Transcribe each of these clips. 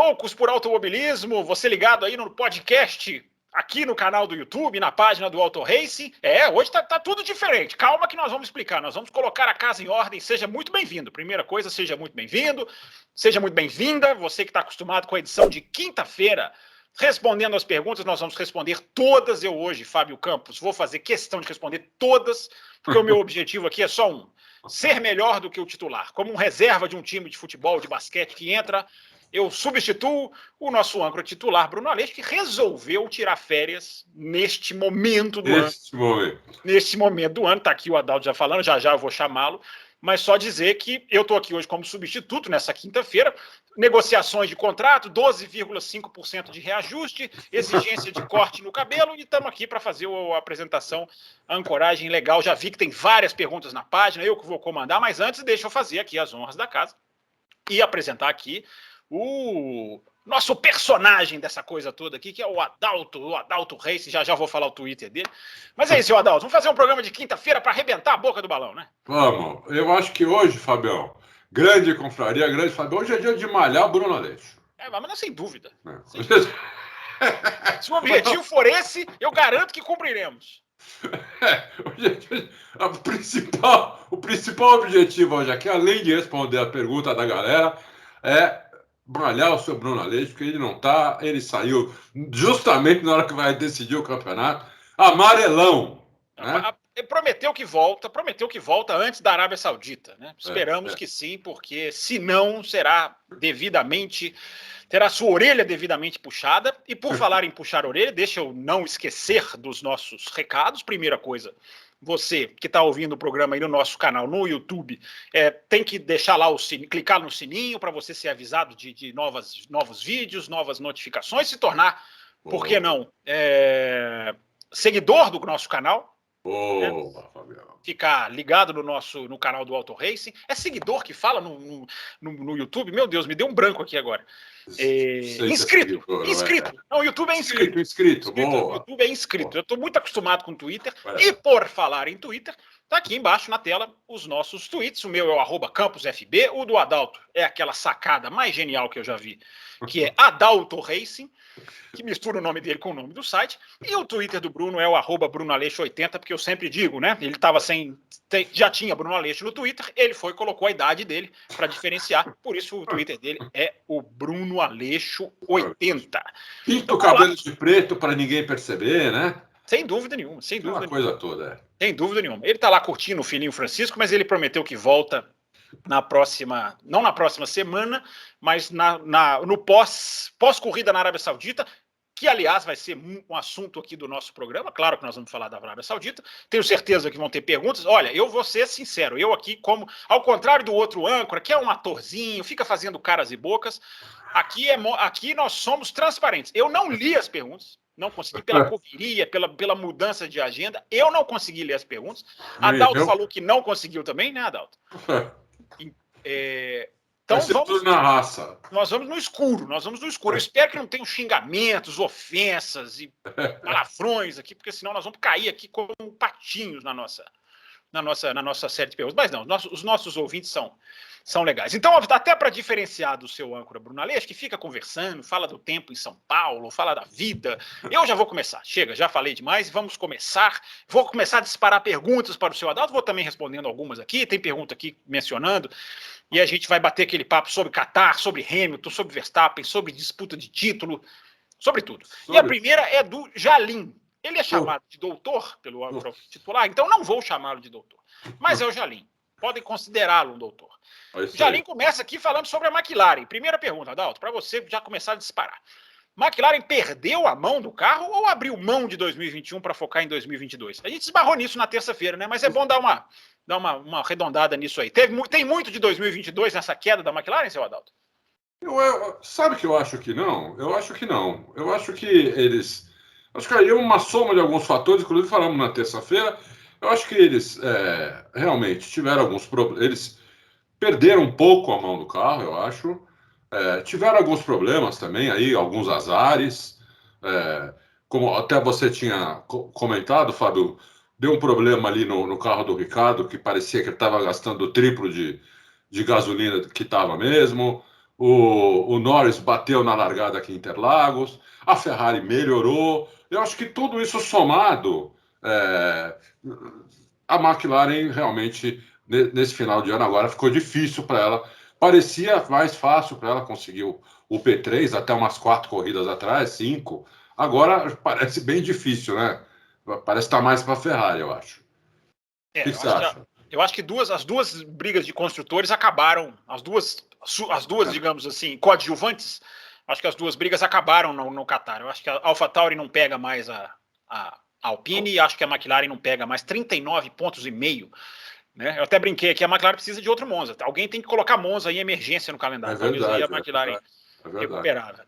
loucos por automobilismo, você ligado aí no podcast, aqui no canal do YouTube, na página do Auto Racing. Hoje tá tudo diferente. Calma que nós vamos explicar, nós vamos colocar a casa em ordem. Seja muito bem-vindo. Primeira coisa, seja muito bem-vindo, seja muito bem-vinda. Você que está acostumado com a edição de quinta-feira, respondendo as perguntas, nós vamos responder todas. Eu hoje, Fábio Campos, vou fazer questão de responder todas, porque o meu objetivo aqui é só um: ser melhor do que o titular. Como um reserva de um time de futebol, de basquete que entra, eu substituo o nosso âncora titular, Bruno Aleixo, que resolveu tirar férias neste momento do ano. Neste momento do ano, está aqui o Adalto já falando, já eu vou chamá-lo, mas só dizer que eu estou aqui hoje como substituto nessa quinta-feira. Negociações de contrato, 12,5% de reajuste, exigência de corte no cabelo, e estamos aqui para fazer a apresentação, a ancoragem legal. Já vi que tem várias perguntas na página, eu que vou comandar, mas antes deixa eu fazer aqui as honras da casa e apresentar aqui o nosso personagem dessa coisa toda aqui, que é o Adalto Racing. Já vou falar o Twitter dele. Mas é isso, Adalto, vamos fazer um programa de quinta-feira para arrebentar a boca do balão, né? Vamos. Eu acho que hoje, Fabião, grande confraria, grande Fabião, hoje é dia de malhar o Bruno Aleixo. Mas não, sem dúvida. Sem dúvida. Se o objetivo for esse, eu garanto que cumpriremos. O principal objetivo hoje aqui, além de responder a pergunta da galera, é malhar o seu Bruno Aleixo, porque ele saiu justamente na hora que vai decidir o campeonato, amarelão, né? Prometeu que volta antes da Arábia Saudita, né? Esperamos que sim, porque senão terá sua orelha devidamente puxada. E por falar em puxar a orelha, deixa eu não esquecer dos nossos recados. Primeira coisa, você que está ouvindo o programa aí no nosso canal no YouTube, tem que deixar lá o sininho, clicar no sininho para você ser avisado de novos vídeos, novas notificações, se tornar, por que não, seguidor do nosso canal. Ficar ligado no canal do Auto Racing. É seguidor que fala no YouTube? Meu Deus, me deu um branco aqui agora. Inscrito. Não, o YouTube é inscrito. O YouTube é inscrito. Eu estou muito acostumado com o Twitter. E por falar em Twitter, está aqui embaixo na tela os nossos tweets. O meu é o @CampusFB. O do Adalto é aquela sacada mais genial que eu já vi, que é Adalto Racing, que mistura o nome dele com o nome do site. E o Twitter do Bruno é o @BrunoAleixo80, porque eu sempre digo, né? Ele estava já tinha Bruno Aleixo no Twitter, ele colocou a idade dele para diferenciar. Por isso o Twitter dele é o Bruno Aleixo 80. Pinta o cabelo de preto para ninguém perceber, né? Sem dúvida nenhuma, coisa toda. Sem dúvida nenhuma. Ele está lá curtindo o filhinho Francisco, mas ele prometeu que volta não na próxima semana, mas no pós-corrida na Arábia Saudita, que, aliás, vai ser um assunto aqui do nosso programa. Claro que nós vamos falar da Arábia Saudita. Tenho certeza que vão ter perguntas. Olha, eu vou ser sincero. Eu aqui, ao contrário do outro âncora, que é um atorzinho, fica fazendo caras e bocas, aqui nós somos transparentes. Eu não li as perguntas. Não consegui, pela correria, pela mudança de agenda. Eu não consegui ler as perguntas. Adalto falou que não conseguiu também, né, Adalto? Então tudo na raça. Nós vamos no escuro. Eu espero que não tenham xingamentos, ofensas e palavrões aqui, porque senão nós vamos cair aqui como patinhos na nossa série de perguntas. Mas não, os nossos ouvintes são legais. Então, até para diferenciar do seu âncora Bruno Aleixo, que fica conversando, fala do tempo em São Paulo, fala da vida, eu já vou começar. Chega, já falei demais, vamos começar. Vou começar a disparar perguntas para o seu Adalto, vou também respondendo algumas aqui, tem pergunta aqui mencionando, e a gente vai bater aquele papo sobre Qatar, sobre Hamilton, sobre Verstappen, sobre disputa de título, sobre tudo. E a primeira é do Jalim. Ele é chamado de doutor pelo âncora titular, então não vou chamá-lo de doutor, mas é o Jalim. Podem considerá-lo um doutor. Jalim começa aqui falando sobre a McLaren. Primeira pergunta, Adalto, para você já começar a disparar. McLaren perdeu a mão do carro ou abriu mão de 2021 para focar em 2022? A gente esbarrou nisso na terça-feira, né? Mas é bom dar uma arredondada nisso aí. Tem muito de 2022 nessa queda da McLaren, seu Adalto? Sabe que eu acho que não? Eu acho que não. Eu acho que eles... Acho que aí é uma soma de alguns fatores, inclusive falamos na terça-feira. Eu acho que eles realmente tiveram alguns problemas. Eles perderam um pouco a mão do carro, eu acho. Tiveram alguns problemas também, aí, alguns azares. Como até você tinha comentado, Fábio, deu um problema ali no carro do Ricardo, que parecia que ele estava gastando o triplo de gasolina que estava mesmo. o Norris bateu na largada aqui em Interlagos, a Ferrari melhorou. Eu acho que tudo isso somado, é, a McLaren realmente, nesse final de ano agora, ficou difícil para ela. Parecia mais fácil para ela conseguir o P3 até umas 4 corridas atrás, 5. Agora parece bem difícil, né? Parece estar mais para a Ferrari, eu acho. O que Eu você acho que, acha? eu acho que as duas brigas de construtores acabaram, as duas, digamos assim, coadjuvantes, acho que as duas brigas acabaram no Qatar. Eu acho que a AlphaTauri não pega mais a Alpine e acho que a McLaren não pega mais 39 pontos e meio. Né? Eu até brinquei aqui, a McLaren precisa de outro Monza. Alguém tem que colocar Monza em emergência no É calendário. Talvez aí a verdade, é McLaren verdade, é verdade. recuperava.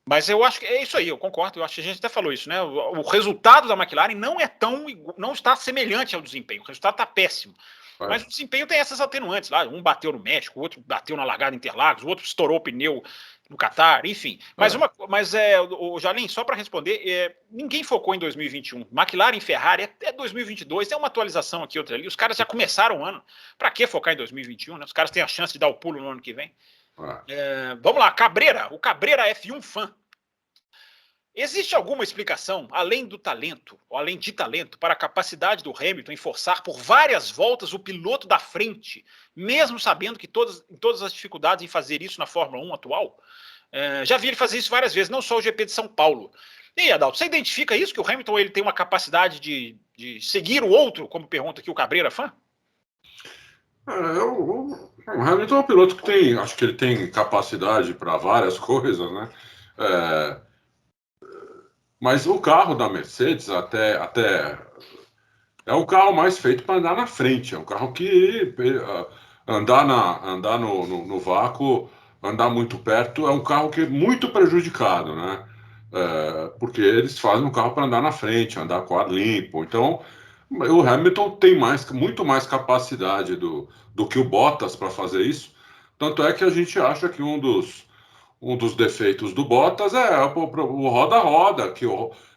Mas eu acho que é isso aí, eu concordo. Eu acho que a gente até falou isso, né? O resultado da McLaren não está semelhante ao desempenho. O resultado está péssimo. Mas o desempenho tem essas atenuantes lá. Um bateu no México, o outro bateu na largada em Interlagos, o outro estourou o pneu no Qatar, enfim. Mas o Jalim, só para responder, ninguém focou em 2021. McLaren e Ferrari até 2022, é uma atualização aqui, outra ali. Os caras já começaram o ano. Para que focar em 2021? Né? Os caras têm a chance de dar o pulo no ano que vem. Vamos lá, o Cabreira F1 fã. Existe alguma explicação, além do talento, ou além de talento, para a capacidade do Hamilton em forçar por várias voltas o piloto da frente, mesmo sabendo que todas as dificuldades em fazer isso na Fórmula 1 atual? Já vi ele fazer isso várias vezes, não só o GP de São Paulo. E aí, Adalto, você identifica isso, que o Hamilton ele tem uma capacidade de seguir o outro, como pergunta aqui o Cabreira fã? O Hamilton é um piloto que acho que ele tem capacidade para várias coisas, né? É, mas o carro da Mercedes até é o carro mais feito para andar na frente. É um carro que andar no vácuo, andar muito perto, é um carro que é muito prejudicado, né? Porque eles fazem um carro para andar na frente, andar com ar limpo. Então, o Hamilton tem muito mais capacidade do que o Bottas para fazer isso. Tanto é que a gente acha que um dos defeitos do Bottas é o roda-roda, que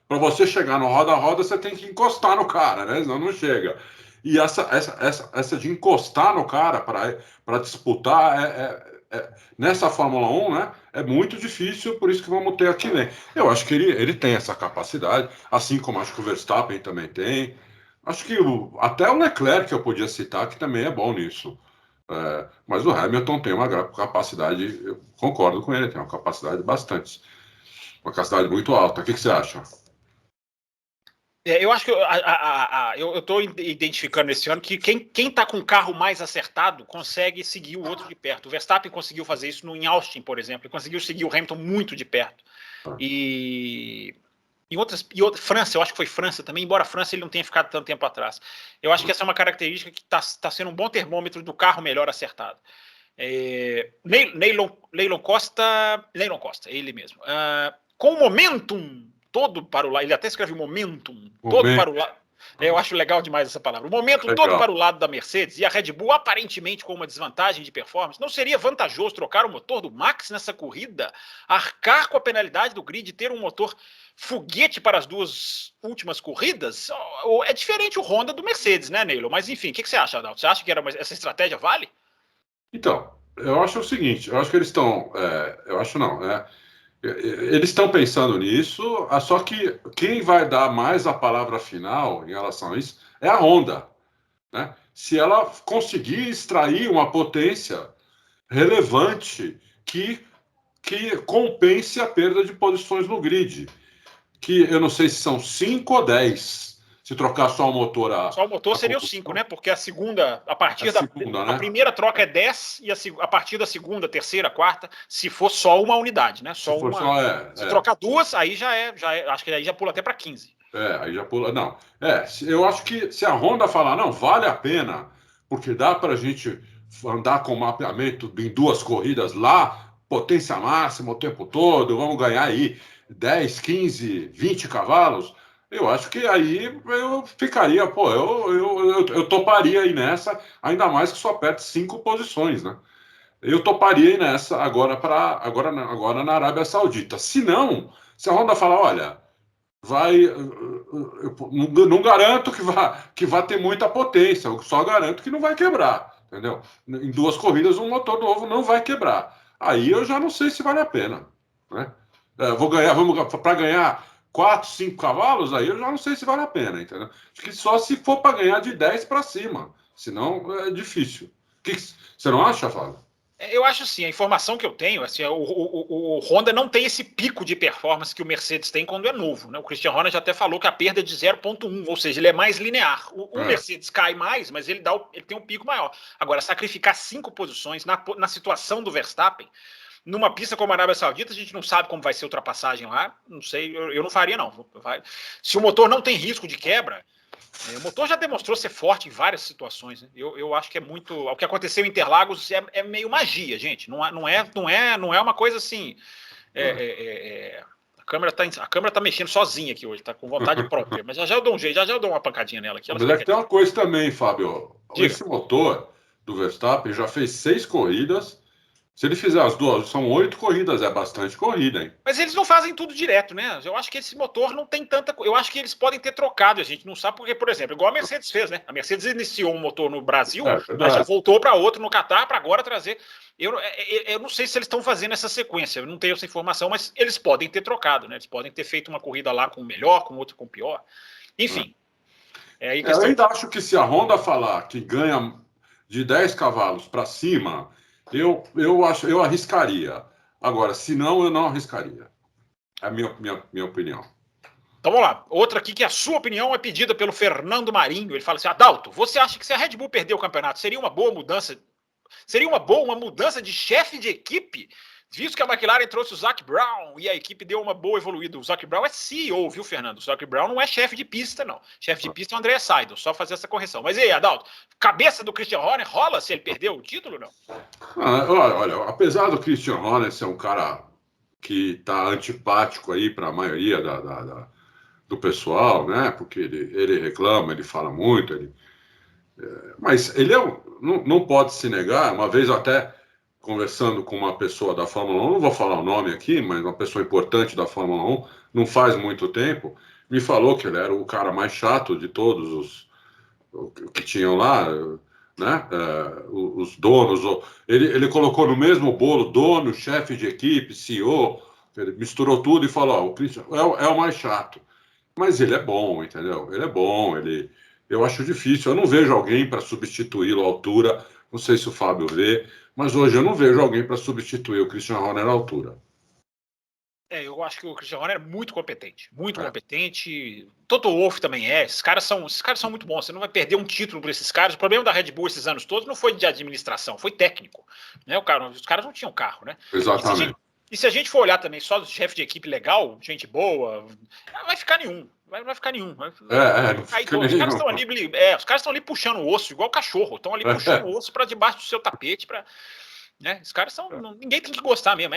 para você chegar no roda-roda você tem que encostar no cara, né? Senão não chega. E essa de encostar no cara para disputar nessa Fórmula 1, né? É muito difícil, por isso que vamos ter aqui, né? Eu acho que ele tem essa capacidade, assim como acho que o Verstappen também tem. Acho que até o Leclerc que eu podia citar, que também é bom nisso. Mas o Hamilton tem uma capacidade, eu concordo com ele, tem uma capacidade uma capacidade muito alta. O que você acha? Eu acho que eu estou identificando esse ano que quem está com o carro mais acertado consegue seguir o outro de perto. O Verstappen conseguiu fazer isso em Austin, por exemplo. Ele conseguiu seguir o Hamilton muito de perto. E França, eu acho que foi França também, embora a França ele não tenha ficado tanto tempo atrás. Eu acho que essa é uma característica que está sendo um bom termômetro do carro melhor acertado. Leilon Costa, ele mesmo. Com o momentum todo para o lado, ele até escreve momentum, todo para o lado. Eu acho legal demais essa palavra. O momento todo para o lado da Mercedes e a Red Bull aparentemente com uma desvantagem de performance. Não seria vantajoso trocar o motor do Max nessa corrida? Arcar com a penalidade do grid e ter um motor foguete para as duas últimas corridas? É diferente o Honda do Mercedes, né, Neilo? Mas enfim, o que você acha, Adalto? Você acha que essa estratégia vale? Então, eu acho o seguinte, eu acho que eles estão, eu acho não, né? Eles estão pensando nisso, só que quem vai dar mais a palavra final em relação a isso é a Honda, né? Se ela conseguir extrair uma potência relevante que compense a perda de posições no grid, que eu não sei se são 5 ou 10, se trocar só o motor Só o motor seria o 5, né? Porque a segunda, a primeira troca é 10 e a partir da segunda, terceira, quarta, se for só uma unidade, né? Se trocar duas, aí já é, acho que aí já pula até para 15. Aí já pula. Não. Eu acho que se a Honda falar, não, vale a pena, porque dá para a gente andar com mapeamento em 2 corridas lá, potência máxima o tempo todo, vamos ganhar aí 10, 15, 20 cavalos. Eu acho que aí eu ficaria, eu toparia aí nessa, ainda mais que só perde 5 posições, né? Eu toparia aí nessa agora na Arábia Saudita. Se não, se a Honda falar, olha, não garanto que vá ter muita potência, eu só garanto que não vai quebrar. entendeu? Em 2 corridas, um motor novo não vai quebrar. Aí eu já não sei se vale a pena, né? Para ganhar 4, 5 cavalos, aí eu já não sei se vale a pena, entendeu? Acho que só se for para ganhar de 10 para cima, senão é difícil. Você não acha, Fábio? Eu acho assim, a informação que eu tenho, assim, o Honda não tem esse pico de performance que o Mercedes tem quando é novo, né? O Christian Horner já até falou que a perda é de 0,1, ou seja, ele é mais linear. O Mercedes cai mais, mas ele tem um pico maior. Agora, sacrificar 5 posições na situação do Verstappen, numa pista como a Arábia Saudita, a gente não sabe como vai ser a ultrapassagem lá, não sei, eu não faria não. Se o motor não tem risco de quebra, o motor já demonstrou ser forte em várias situações. Né? Eu acho que é muito. O que aconteceu em Interlagos é meio magia, gente. Não é uma coisa assim. A câmera tá mexendo sozinha aqui hoje, tá com vontade própria. Mas já eu dou um jeito, já eu dou uma pancadinha nela aqui. Mas é que tem uma coisa também, Fábio. Diga. Esse motor do Verstappen já fez 6 corridas. Se ele fizer as 2, são 8 corridas, é bastante corrida, hein? Mas eles não fazem tudo direto, né? Eu acho que esse motor não tem tanta. Eu acho que eles podem ter trocado, a gente não sabe, porque, por exemplo, igual a Mercedes fez, né? A Mercedes iniciou um motor no Brasil, mas já voltou para outro no Catar, para agora trazer. Eu não sei se eles estão fazendo essa sequência, eu não tenho essa informação, mas eles podem ter trocado, né? Eles podem ter feito uma corrida lá com o melhor, com outro com o pior. Enfim. Eu ainda acho que se a Honda falar que ganha de 10 cavalos para cima, eu arriscaria. Agora, se não, eu não arriscaria. É a minha opinião. Então vamos lá. Outra aqui que a sua opinião é pedida pelo Fernando Marinho. Ele fala assim: Adalto, você acha que se a Red Bull perder o campeonato seria uma boa mudança? Seria uma mudança de chefe de equipe? Visto que a McLaren trouxe o Zac Brown e a equipe deu uma boa evoluída. O Zac Brown é CEO, viu, Fernando? O Zac Brown não é chefe de pista, não. Chefe de pista é o André Seidel, só fazer essa correção. Mas e aí, Adalto? Cabeça do Christian Horner rola se ele perdeu o título, não? Olha, apesar do Christian Horner ser um cara que está antipático aí para a maioria do pessoal, né? Porque ele reclama, ele fala muito, mas ele não pode se negar. Uma vez até conversando com uma pessoa da Fórmula 1, não vou falar o nome aqui, mas uma pessoa importante da Fórmula 1, não faz muito tempo, me falou que ele era o cara mais chato de todos os que tinham lá, né? Os donos. Ele colocou no mesmo bolo dono, chefe de equipe, CEO, ele misturou tudo e falou: o Christian é o mais chato. Mas ele é bom, entendeu? Ele é bom, eu acho difícil. Eu não vejo alguém para substituí-lo à altura. Não sei se o Fábio vê, mas hoje eu não vejo alguém para substituir o Christian Horner à altura. Eu acho que o Christian Horner é muito competente. Muito competente. Toto Wolff também é. Esses caras são muito bons. Você não vai perder um título por esses caras. O problema da Red Bull esses anos todos não foi de administração, foi técnico. Né? Os caras não tinham carro, né? Exatamente. E se a gente for olhar também só do chefe de equipe legal, gente boa, não vai ficar nenhum. Vai ficar nenhum. Não fica os caras estão ali, os caras estão ali puxando o osso, igual cachorro. Estão ali puxando o osso para debaixo do seu tapete, para. Né? Os caras são. Ninguém tem que gostar mesmo.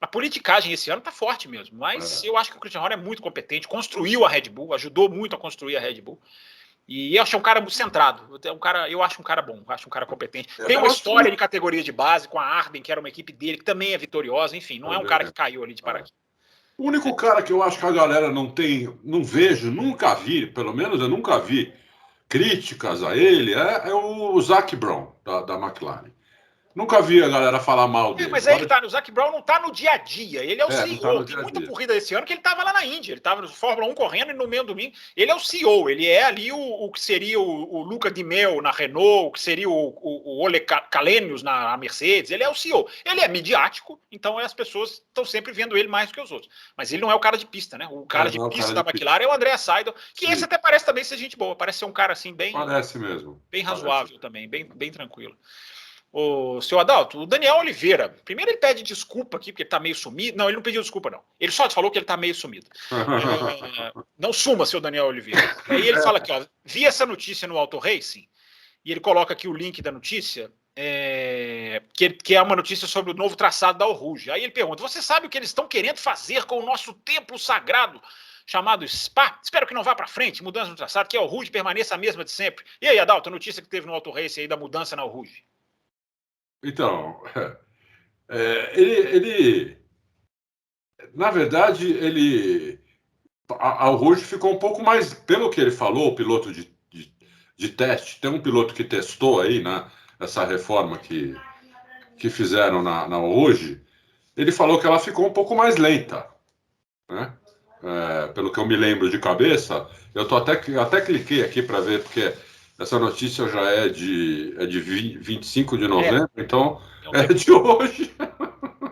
A politicagem esse ano tá forte mesmo. Mas eu acho que o Christian Horner é muito competente, construiu a Red Bull, ajudou muito a construir a Red Bull. E eu acho um cara muito centrado. Eu acho um cara bom, acho um cara competente. Tem uma história de categoria de base com a Arden, que era uma equipe dele, que também é vitoriosa. Enfim, não é um cara que caiu ali de paraquedas. O único cara que eu acho que a galera não vejo, nunca vi, pelo menos eu nunca vi críticas a ele, é o Zac Brown, da McLaren. Nunca vi a galera falar mal dele. Mas aí que tá, o Zac Brown não tá no dia a dia. Ele é o CEO. Tá tem muita corrida esse ano que ele tava lá na Índia. Ele tava no Fórmula 1 correndo e no meio do domingo. Ele é o CEO. Ele é ali o que seria o Luca Di Meo na Renault, o que seria o Ole Kalenius na Mercedes. Ele é o CEO. Ele é midiático, então as pessoas estão sempre vendo ele mais do que os outros. Mas ele não é o cara de pista, né? O cara de pista da McLaren é o André Seidel, que esse até parece também ser gente boa. Parece ser um cara assim bem... Parece mesmo. Bem razoável também, bem tranquilo. O seu Adalto, o Daniel Oliveira, primeiro ele pede desculpa aqui, porque ele tá meio sumido. Não, ele não pediu desculpa, não. Ele só falou que ele tá meio sumido. Não suma, seu Daniel Oliveira. E aí ele fala aqui, ó, vi essa notícia no Auto Racing, e ele coloca aqui o link da notícia, que é uma notícia sobre o novo traçado da Rouge. Aí ele pergunta, você sabe o que eles estão querendo fazer com o nosso templo sagrado, chamado Spa? Espero que não vá para frente, mudança no traçado, que a Rouge permaneça a mesma de sempre. E aí, Adalto, a notícia que teve no Auto Racing aí da mudança na Rouge? Então, ele na verdade, a Rouge ficou um pouco mais, pelo que ele falou, o piloto de teste, tem um piloto que testou aí, né, essa reforma que fizeram na hoje, ele falou que ela ficou um pouco mais lenta, né? Pelo que eu me lembro de cabeça, eu até cliquei aqui para ver, porque essa notícia já é de 25 de novembro, então é de hoje.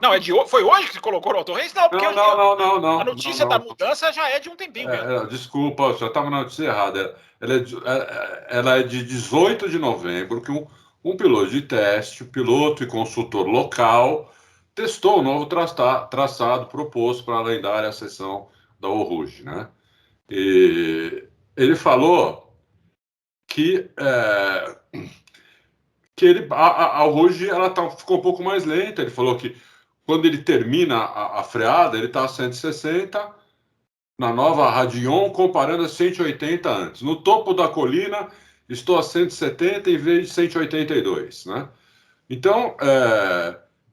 Não, foi hoje que você colocou no Auto Race? Não, porque a notícia da mudança já é de um tempinho mesmo. Desculpa, já estava na notícia errada. Ela é de 18 de novembro, que um piloto de teste, piloto e consultor local, testou o novo traçado proposto para a lendária seção da Oruge, né? E ele falou que a Oruge ficou um pouco mais lenta. Ele falou que quando ele termina a freada, ele está a 160 na nova Radion, comparando a 180 antes. No topo da colina, estou a 170 em vez de 182, né? Então,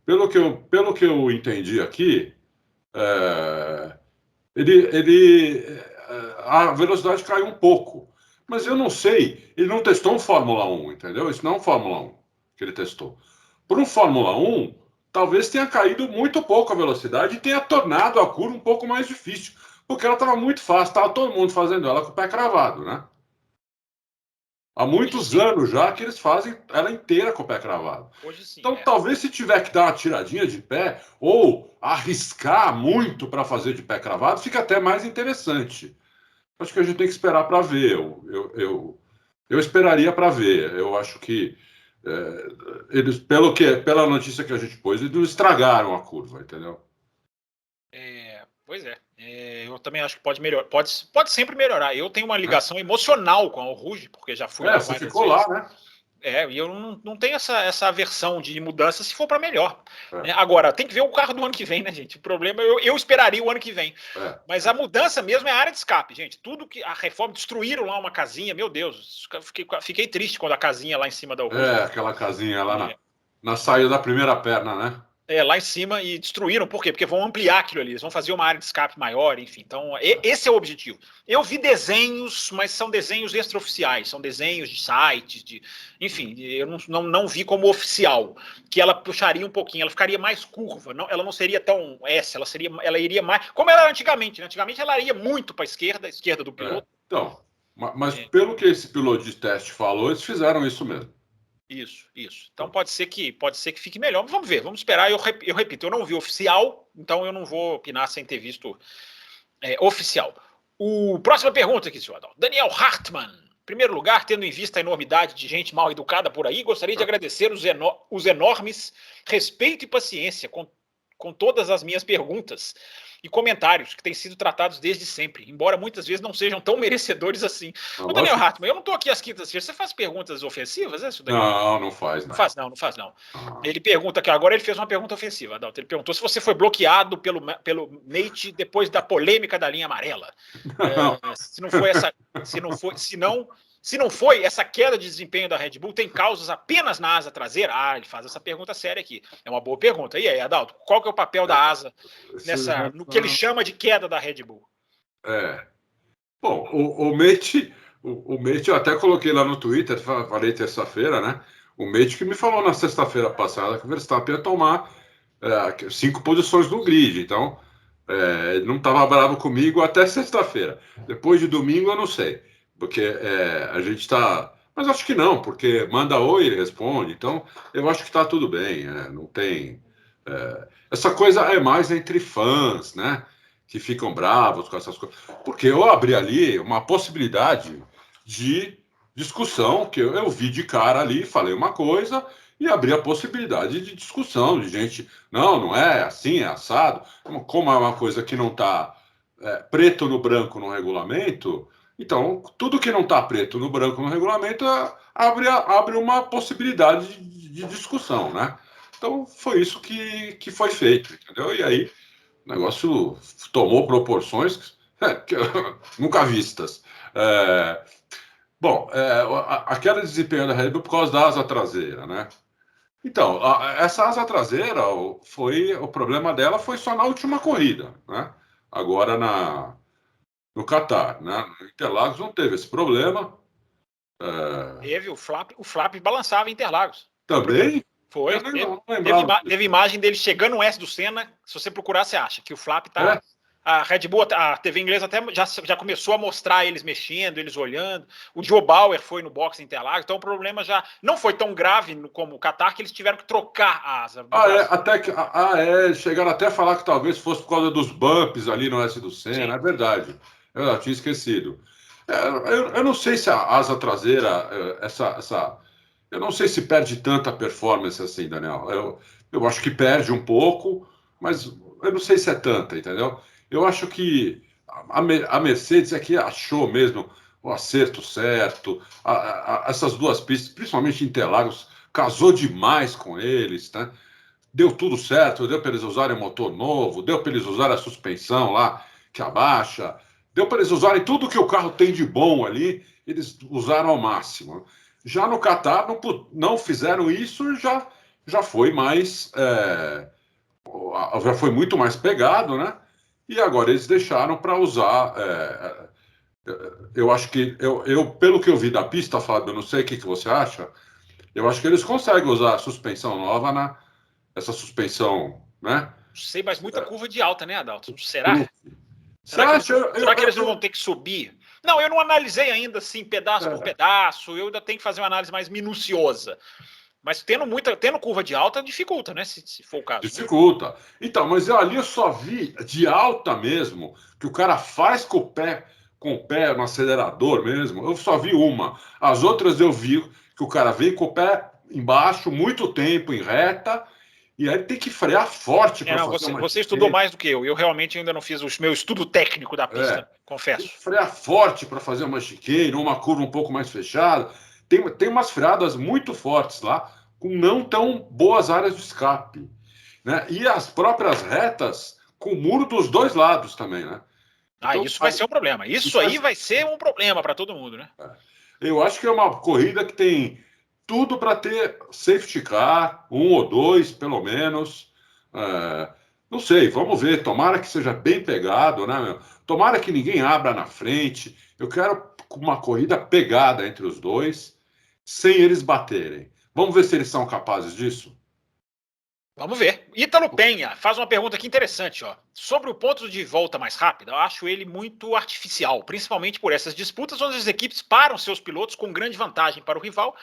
pelo que eu entendi aqui, a velocidade caiu um pouco. Mas eu não sei, ele não testou um Fórmula 1, entendeu? Isso não é um Fórmula 1 que ele testou. Por um Fórmula 1, talvez tenha caído muito pouco a velocidade e tenha tornado a curva um pouco mais difícil, porque ela estava muito fácil, estava todo mundo fazendo ela com o pé cravado, né? Há muitos anos já que eles fazem ela inteira com o pé cravado. Hoje sim. Então, talvez se tiver que dar uma tiradinha de pé ou arriscar muito para fazer de pé cravado, fica até mais interessante. Acho que a gente tem que esperar para ver. Eu esperaria para ver. Eu acho que eles, pela notícia que a gente pôs, eles não estragaram a curva, entendeu? Pois é. Eu também acho que pode melhorar. Pode sempre melhorar. Eu tenho uma ligação emocional com a Oruge, porque já fui lá você ficou lá, né? E eu não tenho essa aversão de mudança se for para melhor. Né? Agora, tem que ver o carro do ano que vem, né, gente? O problema, eu esperaria o ano que vem. Mas a mudança mesmo é a área de escape, gente. Tudo que a reforma, destruíram lá uma casinha, meu Deus, fiquei triste quando a casinha lá em cima da Oruge. Aquela casinha lá na saída da primeira perna, né? Lá em cima, e destruíram. Por quê? Porque vão ampliar aquilo ali, eles vão fazer uma área de escape maior, enfim. Então, esse é o objetivo. Eu vi desenhos, mas são desenhos extraoficiais, são desenhos de sites, enfim, eu não vi como oficial, que ela puxaria um pouquinho, ela ficaria mais curva, ela não seria tão S, ela iria mais, como ela era antigamente, né? Antigamente ela ia muito para a esquerda do piloto. Então, mas pelo que esse piloto de teste falou, eles fizeram isso mesmo. Isso. Então pode ser que fique melhor. Mas vamos ver, vamos esperar. Eu repito, eu não vi oficial, então eu não vou opinar sem ter visto oficial. Próxima pergunta aqui, senhor Adalto. Daniel Hartmann. Em primeiro lugar, tendo em vista a enormidade de gente mal educada por aí, gostaria de agradecer os enormes respeito e paciência com todas as minhas perguntas e comentários que têm sido tratados desde sempre, embora muitas vezes não sejam tão merecedores assim. O Daniel Hartmann, eu não estou aqui às quintas-feiras, você faz perguntas ofensivas, é isso, Daniel? Não faz. Não faz não. Ele pergunta que agora ele fez uma pergunta ofensiva, Adalto. Ele perguntou se você foi bloqueado pelo Nate depois da polêmica da linha amarela. Se não foi essa queda de desempenho da Red Bull, tem causas apenas na asa traseira? Ele faz essa pergunta séria aqui. É uma boa pergunta. E aí, Adalto, qual que é o papel da asa no que ele chama de queda da Red Bull? Bom, o Mate eu até coloquei lá no Twitter, falei terça-feira, né? O Mate que me falou na sexta-feira passada que o Verstappen ia tomar 5 posições no grid. Então, ele não estava bravo comigo até sexta-feira. Depois de domingo, eu não sei. Porque a gente está... Mas acho que não, porque manda oi, ele responde. Então, eu acho que está tudo bem. Não tem... essa coisa é mais entre fãs, né? Que ficam bravos com essas coisas. Porque eu abri ali uma possibilidade de discussão, que eu vi de cara ali, falei uma coisa e abri a possibilidade de discussão, de gente, não é assim, é assado. Como é uma coisa que não está preto no branco no regulamento, então tudo que não está preto no branco no regulamento abre uma possibilidade de discussão, né? Então foi isso que foi feito, entendeu? E aí o negócio tomou proporções nunca vistas. A queda de desempenho da Red Bull por causa da asa traseira, né? Então, essa asa traseira, o problema dela foi só na última corrida, né? Agora no Qatar, né? No Interlagos não teve esse problema. Teve, o flap balançava em Interlagos. Também? Foi. Eu não lembrava. Teve imagem dele chegando no S do Senna. Se você procurar, você acha que o flap tá. É? A Red Bull, a TV inglesa até já começou a mostrar eles mexendo, eles olhando. O Joe Bauer foi no box Interlagos, então o problema já não foi tão grave como o Qatar, que eles tiveram que trocar a asa. Até que. Chegaram até a falar que talvez fosse por causa dos bumps ali no S do Senna, é verdade. Eu tinha esquecido. Eu não sei se a asa traseira, eu não sei se perde tanta performance assim, Daniel. Eu acho que perde um pouco, mas eu não sei se é tanta, entendeu? Eu acho que a Mercedes é que achou mesmo o acerto certo. Essas duas pistas, principalmente Interlagos, casou demais com eles, né? Deu tudo certo, deu para eles usarem motor novo, deu para eles usarem a suspensão lá que abaixa, deu para eles usarem tudo que o carro tem de bom ali, eles usaram ao máximo. Já no Qatar não fizeram isso, já foi mais, já foi muito mais pegado, né? E agora eles deixaram para usar. Eu acho que pelo que eu vi da pista, Fábio, eu não sei o que você acha. Eu acho que eles conseguem usar a suspensão nova, essa suspensão, né? Sei, mas muita curva de alta, né, Adalto? Será? Será Que eles não vão ter que subir? Não, eu não analisei ainda assim, pedaço por pedaço. Eu ainda tenho que fazer uma análise mais minuciosa. Mas tendo curva de alta, dificulta, né? Se for o caso. Dificulta. Né? Então, mas ali eu só vi de alta mesmo, que o cara faz com o pé no acelerador mesmo. Eu só vi uma. As outras eu vi que o cara vem com o pé embaixo muito tempo em reta. E aí tem que frear forte para fazer você estudou mais do que eu. Eu realmente ainda não fiz o meu estudo técnico da pista, confesso. Tem que frear forte para fazer uma chicane, uma curva um pouco mais fechada. Tem umas freadas muito fortes lá, com não tão boas áreas de escape. Né? E as próprias retas com muro dos dois lados também, né? Então, isso vai ser um problema. Isso aí vai ser um problema para todo mundo, né? Eu acho que é uma corrida que tem tudo para ter safety car, um ou dois, pelo menos. Não sei, vamos ver. Tomara que seja bem pegado, né, meu? Tomara que ninguém abra na frente. Eu quero uma corrida pegada entre os dois, sem eles baterem. Vamos ver se eles são capazes disso? Vamos ver. Ítalo Penha faz uma pergunta aqui interessante, ó. Sobre o ponto de volta mais rápido, eu acho ele muito artificial, principalmente por essas disputas onde as equipes param seus pilotos com grande vantagem para o rival,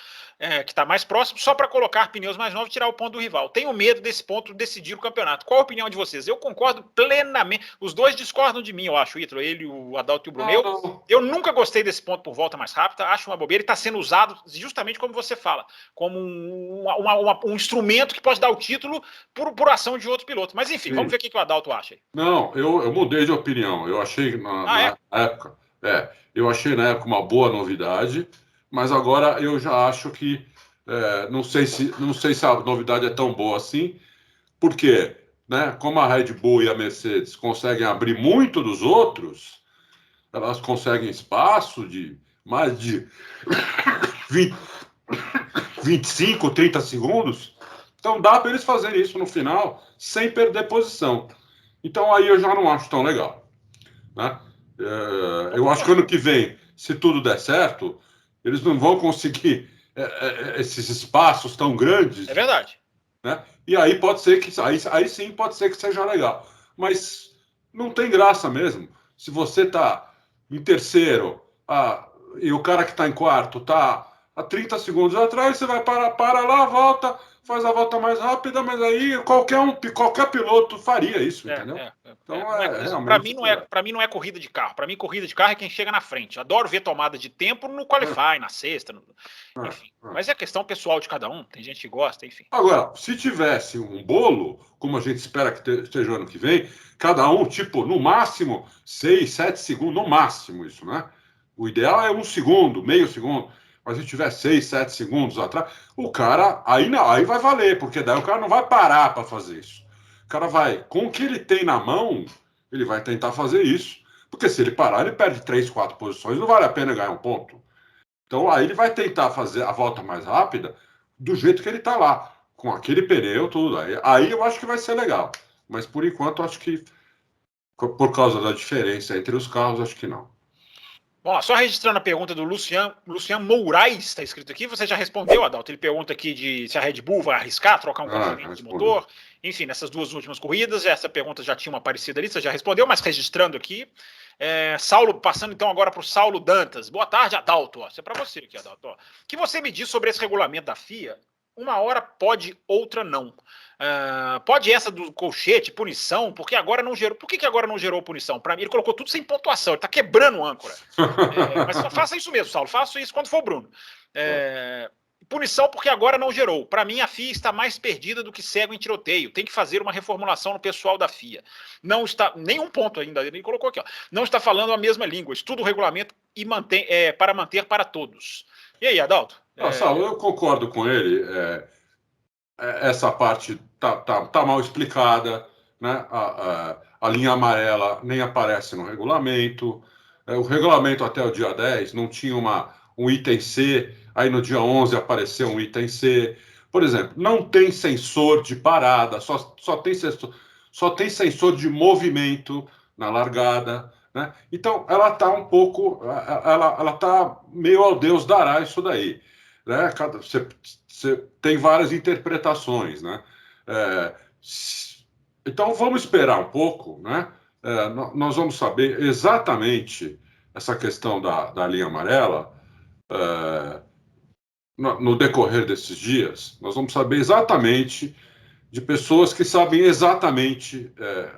que está mais próximo, só para colocar pneus mais novos e tirar o ponto do rival. Tenho medo desse ponto decidir o campeonato. Qual a opinião de vocês? Eu concordo plenamente. Os dois discordam de mim, eu acho, Ítalo, ele, o Adalto e o Bruno. Eu nunca gostei desse ponto por volta mais rápida, acho uma bobeira e está sendo usado justamente como você fala, como um instrumento que pode dar o título por ação de outro piloto. Mas enfim, vamos ver o que o Adalto acha aí. Não, eu mudei de opinião. Eu achei na época, eu achei na época uma boa novidade, mas agora eu já acho que não sei se a novidade é tão boa assim, porque, né, como a Red Bull e a Mercedes conseguem abrir muito dos outros, elas conseguem espaço de mais de 20, 25, 30 segundos. Então dá para eles fazerem isso no final sem perder posição. Então aí eu já não acho tão legal. Né? Eu acho que ano que vem, se tudo der certo, eles não vão conseguir esses espaços tão grandes. É verdade. Né? E aí pode ser que aí sim pode ser que seja legal. Mas não tem graça mesmo. Se você está em terceiro e o cara que está em quarto está a 30 segundos atrás, você vai para lá, volta, faz a volta mais rápida, mas aí qualquer piloto faria isso, entendeu? Então realmente. Para mim não é corrida de carro. Para mim, corrida de carro é quem chega na frente. Adoro ver tomada de tempo no Qualify, na sexta, enfim. Mas é questão pessoal de cada um. Tem gente que gosta, enfim. Agora, se tivesse um bolo, como a gente espera que esteja ano que vem, cada um, tipo, no máximo 6, 7 segundos, no máximo isso, né? O ideal é 1 segundo, meio segundo. Mas se tiver 6, 7 segundos atrás, o cara, aí vai valer, porque daí o cara não vai parar para fazer isso. O cara vai, com o que ele tem na mão, ele vai tentar fazer isso. Porque se ele parar, ele perde 3, 4 posições, não vale a pena ganhar um ponto. Então aí ele vai tentar fazer a volta mais rápida do jeito que ele está lá, com aquele pneu, tudo. Aí eu acho que vai ser legal. Mas por enquanto, acho que por causa da diferença entre os carros, acho que não. Bom, só registrando a pergunta do Lucian Moraes, está escrito aqui, você já respondeu, Adalto. Ele pergunta aqui se a Red Bull vai arriscar trocar um componente de motor. Enfim, nessas duas últimas corridas, essa pergunta já tinha uma parecida ali, você já respondeu, mas registrando aqui. Saulo, passando então agora para o Saulo Dantas. Boa tarde, Adalto. Isso é para você aqui, Adalto. O que você me diz sobre esse regulamento da FIA? Uma hora pode, outra não. Pode essa do colchete, punição, porque agora não gerou. Por que agora não gerou punição? Para mim, ele colocou tudo sem pontuação, ele está quebrando o âncora. Mas faça isso mesmo, Saulo, faça isso quando for o Bruno. Punição porque agora não gerou. Para mim, a FIA está mais perdida do que cego em tiroteio. Tem que fazer uma reformulação no pessoal da FIA. Não está. Nenhum ponto ainda, ele colocou aqui, ó. Não está falando a mesma língua. Estuda o regulamento e para manter para todos. E aí, Adalto? Saulo, eu concordo com ele. Essa parte tá mal explicada, né? A linha amarela nem aparece no regulamento. O regulamento até o dia 10 não tinha um item C, aí no dia 11 apareceu um item C. Por exemplo, não tem sensor de parada, só tem sensor de movimento na largada, né? Então, ela está um pouco... Ela está meio ao Deus dará isso daí. Né? Você tem várias interpretações, né? Então vamos esperar um pouco, né? Nós vamos saber exatamente essa questão da linha amarela no decorrer desses dias. Nós vamos saber exatamente de pessoas que sabem exatamente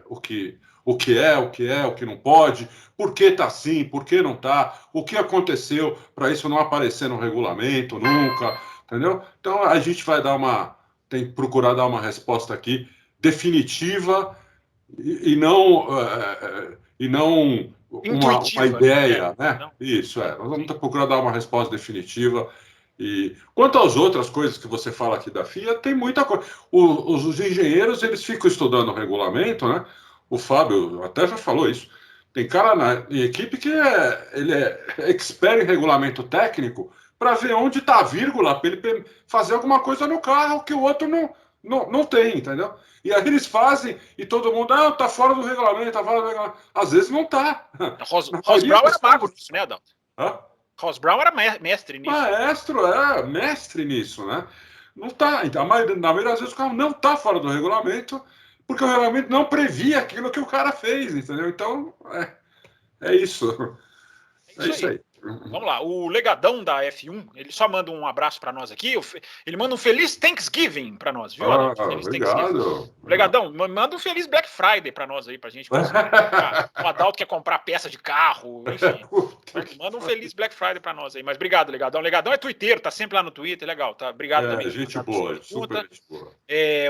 o que é, o que não pode, por que está assim, por que não está, o que aconteceu para isso não aparecer no regulamento nunca, entendeu? Então a gente vai tem que procurar dar uma resposta aqui definitiva e não uma ideia, né? Isso, nós vamos procurar dar uma resposta definitiva. E quanto às outras coisas que você fala aqui da FIA, tem muita coisa. Os engenheiros, eles ficam estudando o regulamento, né? O Fábio até já falou isso. Tem cara na equipe que ele é expert em regulamento técnico para ver onde está a vírgula, para ele fazer alguma coisa no carro que o outro não tem, entendeu? E aí eles fazem e todo mundo, tá fora do regulamento, tá fora do regulamento. Às vezes não tá. Ross Brown era mago nisso, né, Adalto? Ross Brown era mestre nisso. Mestre nisso, né? Não tá. Então, na maioria das vezes o carro não tá fora do regulamento, porque o regulamento não previa aquilo que o cara fez, entendeu? Então, é isso. É isso aí. Vamos lá, o Legadão da F1, ele só manda um abraço para nós aqui, ele manda um feliz Thanksgiving para nós, viu? Feliz obrigado. Legadão, manda um feliz Black Friday para nós aí, pra gente conseguir o Adalto quer comprar peça de carro, enfim. Manda um feliz Black Friday para nós aí, mas obrigado, Legadão. Legadão é twitteiro, tá sempre lá no Twitter, legal, tá? Obrigado também. Gente boa, super gente boa.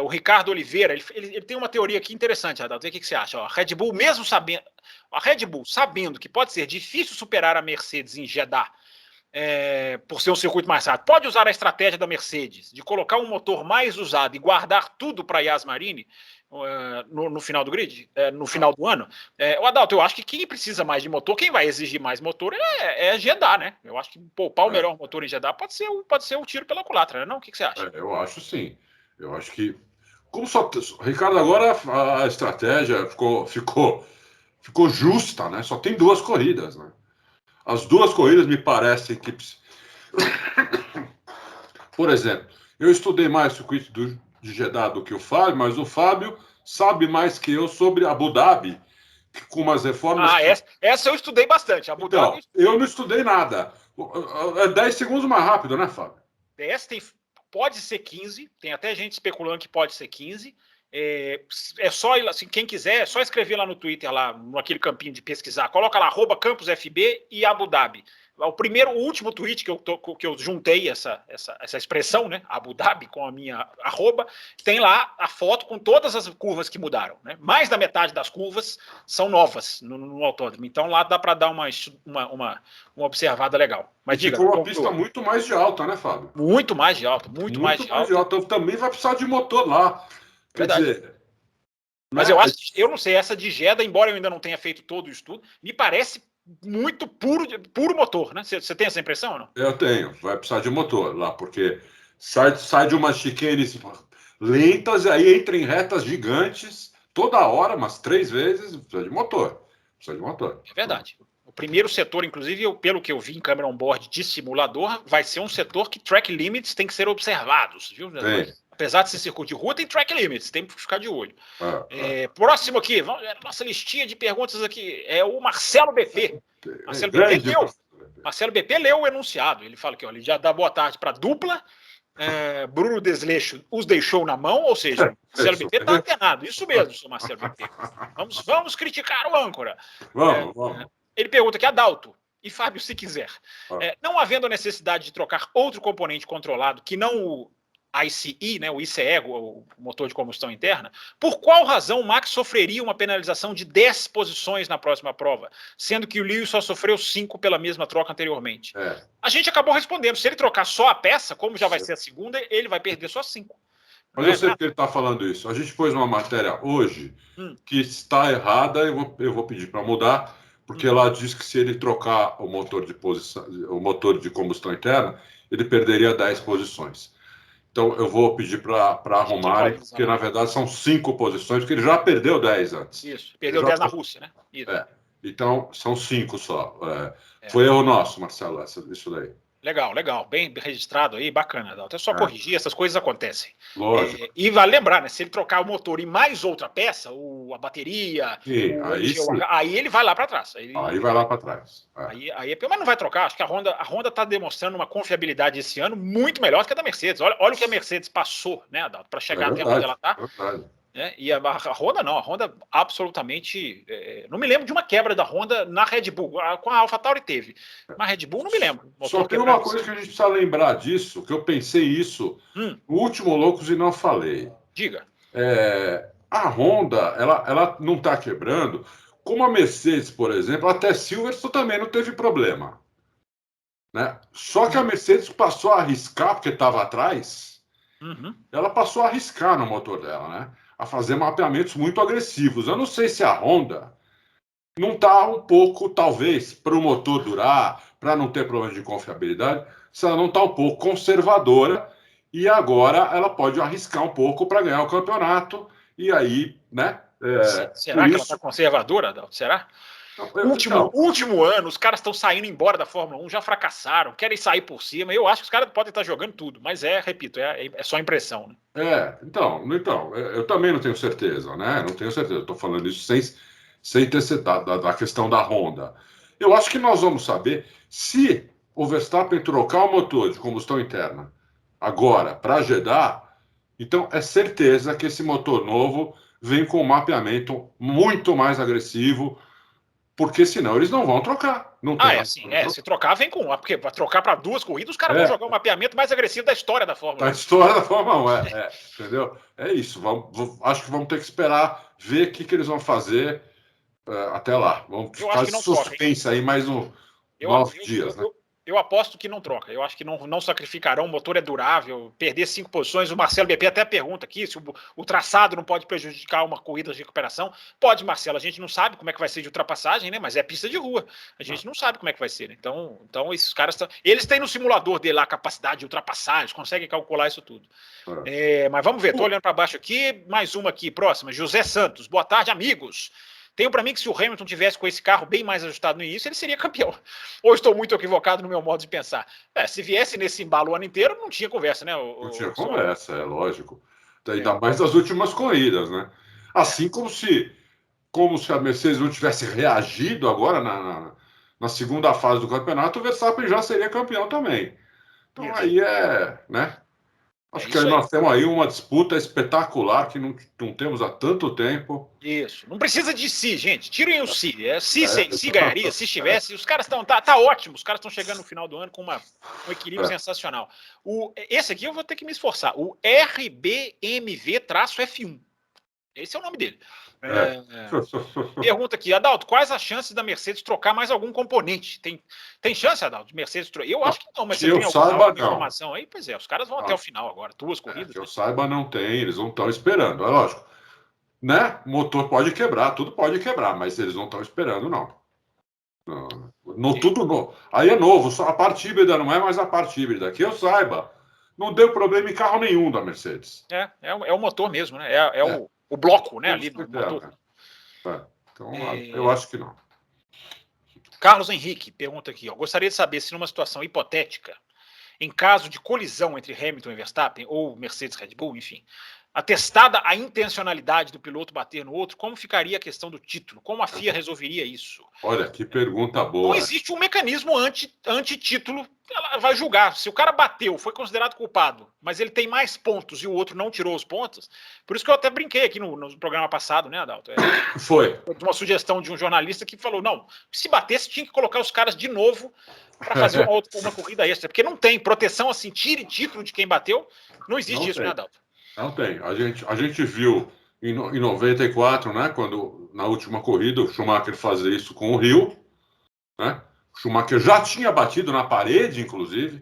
O Ricardo Oliveira, ele tem uma teoria aqui interessante, Adalto, o que você acha? A Red Bull, mesmo sabendo que pode ser difícil superar a Mercedes em Jeddah, por ser um circuito mais rápido, pode usar a estratégia da Mercedes de colocar um motor mais usado e guardar tudo para a Yas Marine no final do grid, no final do ano. O Adalto, eu acho que quem precisa mais de motor, quem vai exigir mais motor é Jeddah, né? Eu acho que poupar o melhor motor em Jeddah pode ser um tiro pela culatra, né? Não? O que você acha? Eu acho sim. Eu acho que Ricardo, agora a estratégia ficou justa, né? Só tem 2 corridas, né? As 2 corridas me parecem que... Por exemplo, eu estudei mais o circuito de Jeddah do que o Fábio, mas o Fábio sabe mais que eu sobre Abu Dhabi, com umas reformas... Essa eu estudei bastante. Abu Dhabi... eu não estudei nada. É 10 segundos mais rápido, né, Fábio? Pode ser 15, tem até gente especulando que pode ser 15. É só, assim, quem quiser, é só escrever lá no Twitter, lá naquele campinho de pesquisar, coloca lá @CampusFB e Abu Dhabi. O último tweet que eu juntei essa expressão, né, Abu Dhabi, com a minha @, tem lá a foto com todas as curvas que mudaram, né? Mais da metade das curvas são novas no autódromo, então lá dá para dar uma observada legal. Mas diga, ficou uma pista muito mais de alta, né, Fábio? Muito mais de alta, muito mais de alta. Então também vai precisar de motor lá. Verdade. Quer dizer, mas eu não sei, essa de Jeddah, embora eu ainda não tenha feito todo o estudo, me parece muito puro motor, né? Você tem essa impressão ou não? Eu tenho, vai precisar de motor lá, porque sai de umas chicanes lentas e aí entra em retas gigantes toda hora, umas 3 vezes, precisa de motor. É verdade. O primeiro setor, inclusive, pelo que eu vi em câmera on-board de simulador, vai ser um setor que track limits tem que ser observados, viu? Apesar de ser circuito de rua, tem track limits, tem que ficar de olho. Próximo aqui, nossa listinha de perguntas aqui, é o Marcelo BP. Marcelo BP leu o enunciado, ele fala que ele já dá boa tarde para a dupla, Bruno Desleixo os deixou na mão, ou seja, Marcelo BP está antenado, isso mesmo, seu Marcelo BP. Vamos criticar o âncora. Vamos. Ele pergunta aqui, Adalto, e Fábio, se quiser, não havendo a necessidade de trocar outro componente controlado que não o ICE, né, o ICE, o motor de combustão interna, por qual razão o Max sofreria uma penalização de 10 posições na próxima prova, sendo que o Lewis só sofreu 5 pela mesma troca anteriormente? A gente acabou respondendo, se ele trocar só a peça, como já vai ser a segunda, ele vai perder só 5. Mas eu sei que ele está falando isso. A gente pôs uma matéria hoje que está errada, eu vou pedir para mudar, porque lá diz que se ele trocar o motor de combustão interna, ele perderia 10 posições. Então, eu vou pedir para arrumarem, porque, na verdade, são 5 posições, porque ele já perdeu 10 antes. Isso, perdeu 10 na Rússia, né? Isso. Então, são 5 só. Foi erro nosso, Marcelo, isso daí. Legal, bem registrado aí, bacana. É só corrigir, essas coisas acontecem. Lógico. E vale lembrar, né? Se ele trocar o motor e mais outra peça, a bateria, aí ele vai lá para trás. Aí vai lá para trás. Aí mas não vai trocar. Acho que a Honda está demonstrando uma confiabilidade esse ano muito melhor do que a da Mercedes. Olha o que a Mercedes passou, né, Adalto, para chegar até onde ela está. E a Honda não, a Honda absolutamente... não me lembro de uma quebra da Honda na Red Bull. Com a AlphaTauri teve, mas a Red Bull não me lembro. Só tem uma coisa que a gente precisa lembrar disso, que eu pensei isso no último Loucos e não falei. Diga. A Honda, ela não está quebrando, como a Mercedes, por exemplo, até Silverstone também não teve problema. Né? Só que a Mercedes passou a arriscar, porque estava atrás, ela passou a arriscar no motor dela, né? A fazer mapeamentos muito agressivos. Eu não sei se a Honda não está um pouco, talvez, para o motor durar, para não ter problema de confiabilidade, se ela não está um pouco conservadora e agora ela pode arriscar um pouco para ganhar o campeonato e aí, né? Será que ela está conservadora, Adalto? Será? Último ano, os caras estão saindo embora da Fórmula 1, já fracassaram, querem sair por cima. Eu acho que os caras podem estar jogando tudo, mas repito, é só impressão. Né? Então, eu também não tenho certeza, né? Não tenho certeza. Estou falando isso sem ter citado da questão da Honda. Eu acho que nós vamos saber se o Verstappen trocar o motor de combustão interna agora para Jeddah, então é certeza que esse motor novo vem com um mapeamento muito mais agressivo, porque senão eles não vão trocar. Se trocar, vem com. Porque para trocar para 2 corridas, os caras vão jogar o mapeamento mais agressivo da história da Fórmula 1. Da história da Fórmula 1, entendeu? É isso. Acho que vamos ter que esperar ver o que eles vão fazer até lá. Vamos fazer suspense aí mais 9 dias, né? Eu aposto que não troca. Eu acho que não sacrificarão. O motor é durável. Perder 5 posições. O Marcelo BP até pergunta aqui se o traçado não pode prejudicar uma corrida de recuperação. Pode, Marcelo. A gente não sabe como é que vai ser de ultrapassagem, né? Mas é pista de rua. A gente não sabe como é que vai ser. Né? Então esses caras eles têm no simulador dele lá a capacidade de ultrapassar. Eles conseguem calcular isso tudo. Mas vamos ver. Estou olhando para baixo aqui. Mais uma aqui, próxima. José Santos. Boa tarde, amigos. Tenho para mim que se o Hamilton tivesse com esse carro bem mais ajustado no início, ele seria campeão. Ou estou muito equivocado no meu modo de pensar? Se viesse nesse embalo o ano inteiro, não tinha conversa, né? Não tinha conversa, é lógico. Ainda mais das últimas corridas, né? Assim como se a Mercedes não tivesse reagido agora na segunda fase do campeonato, o Verstappen já seria campeão também. Então aí né? Acho que nós temos aí uma disputa espetacular que não temos há tanto tempo. Isso. Não precisa de si, gente. Tirem o si. Se ganharia, se estivesse. Os caras estão... Tá ótimo. Os caras estão chegando no final do ano com um equilíbrio sensacional. Esse aqui eu vou ter que me esforçar. O RBMV-F1. Esse é o nome dele. Pergunta aqui, Adalto, quais as chances da Mercedes trocar mais algum componente? Tem chance, Adalto, de Mercedes trocar? Eu acho que não, mas você tem alguma informação aí? Pois os caras vão até o final agora, 2 corridas. Que eu saiba, não tem, eles não estão esperando, é lógico. Né? O motor pode quebrar, tudo pode quebrar, mas eles não estão esperando, não. Tudo novo. Aí é novo, só a parte híbrida não é mais a parte híbrida. Que eu saiba, não deu problema em carro nenhum da Mercedes. É o motor mesmo, né? O bloco, né? Ali no motor. Então, eu acho que não. Carlos Henrique pergunta aqui, ó, gostaria de saber se numa situação hipotética, em caso de colisão entre Hamilton e Verstappen, ou Mercedes Red Bull, enfim, atestada a intencionalidade do piloto bater no outro, como ficaria a questão do título? Como a FIA resolveria isso? Olha, que pergunta Não boa. existe um mecanismo anti-título, ela vai julgar. Se o cara bateu, foi considerado culpado, mas ele tem mais pontos e o outro não tirou os pontos, por isso que eu até brinquei aqui no programa passado, né, Adalto? Foi. Uma sugestão de um jornalista que falou, não, se batesse tinha que colocar os caras de novo para fazer uma corrida extra, porque não tem proteção assim, tire título de quem bateu, não existe isso, né, Adalto? Não tem. A gente viu em 94, né, quando na última corrida o Schumacher fazia isso com o Rio, né? O Schumacher já tinha batido na parede, inclusive.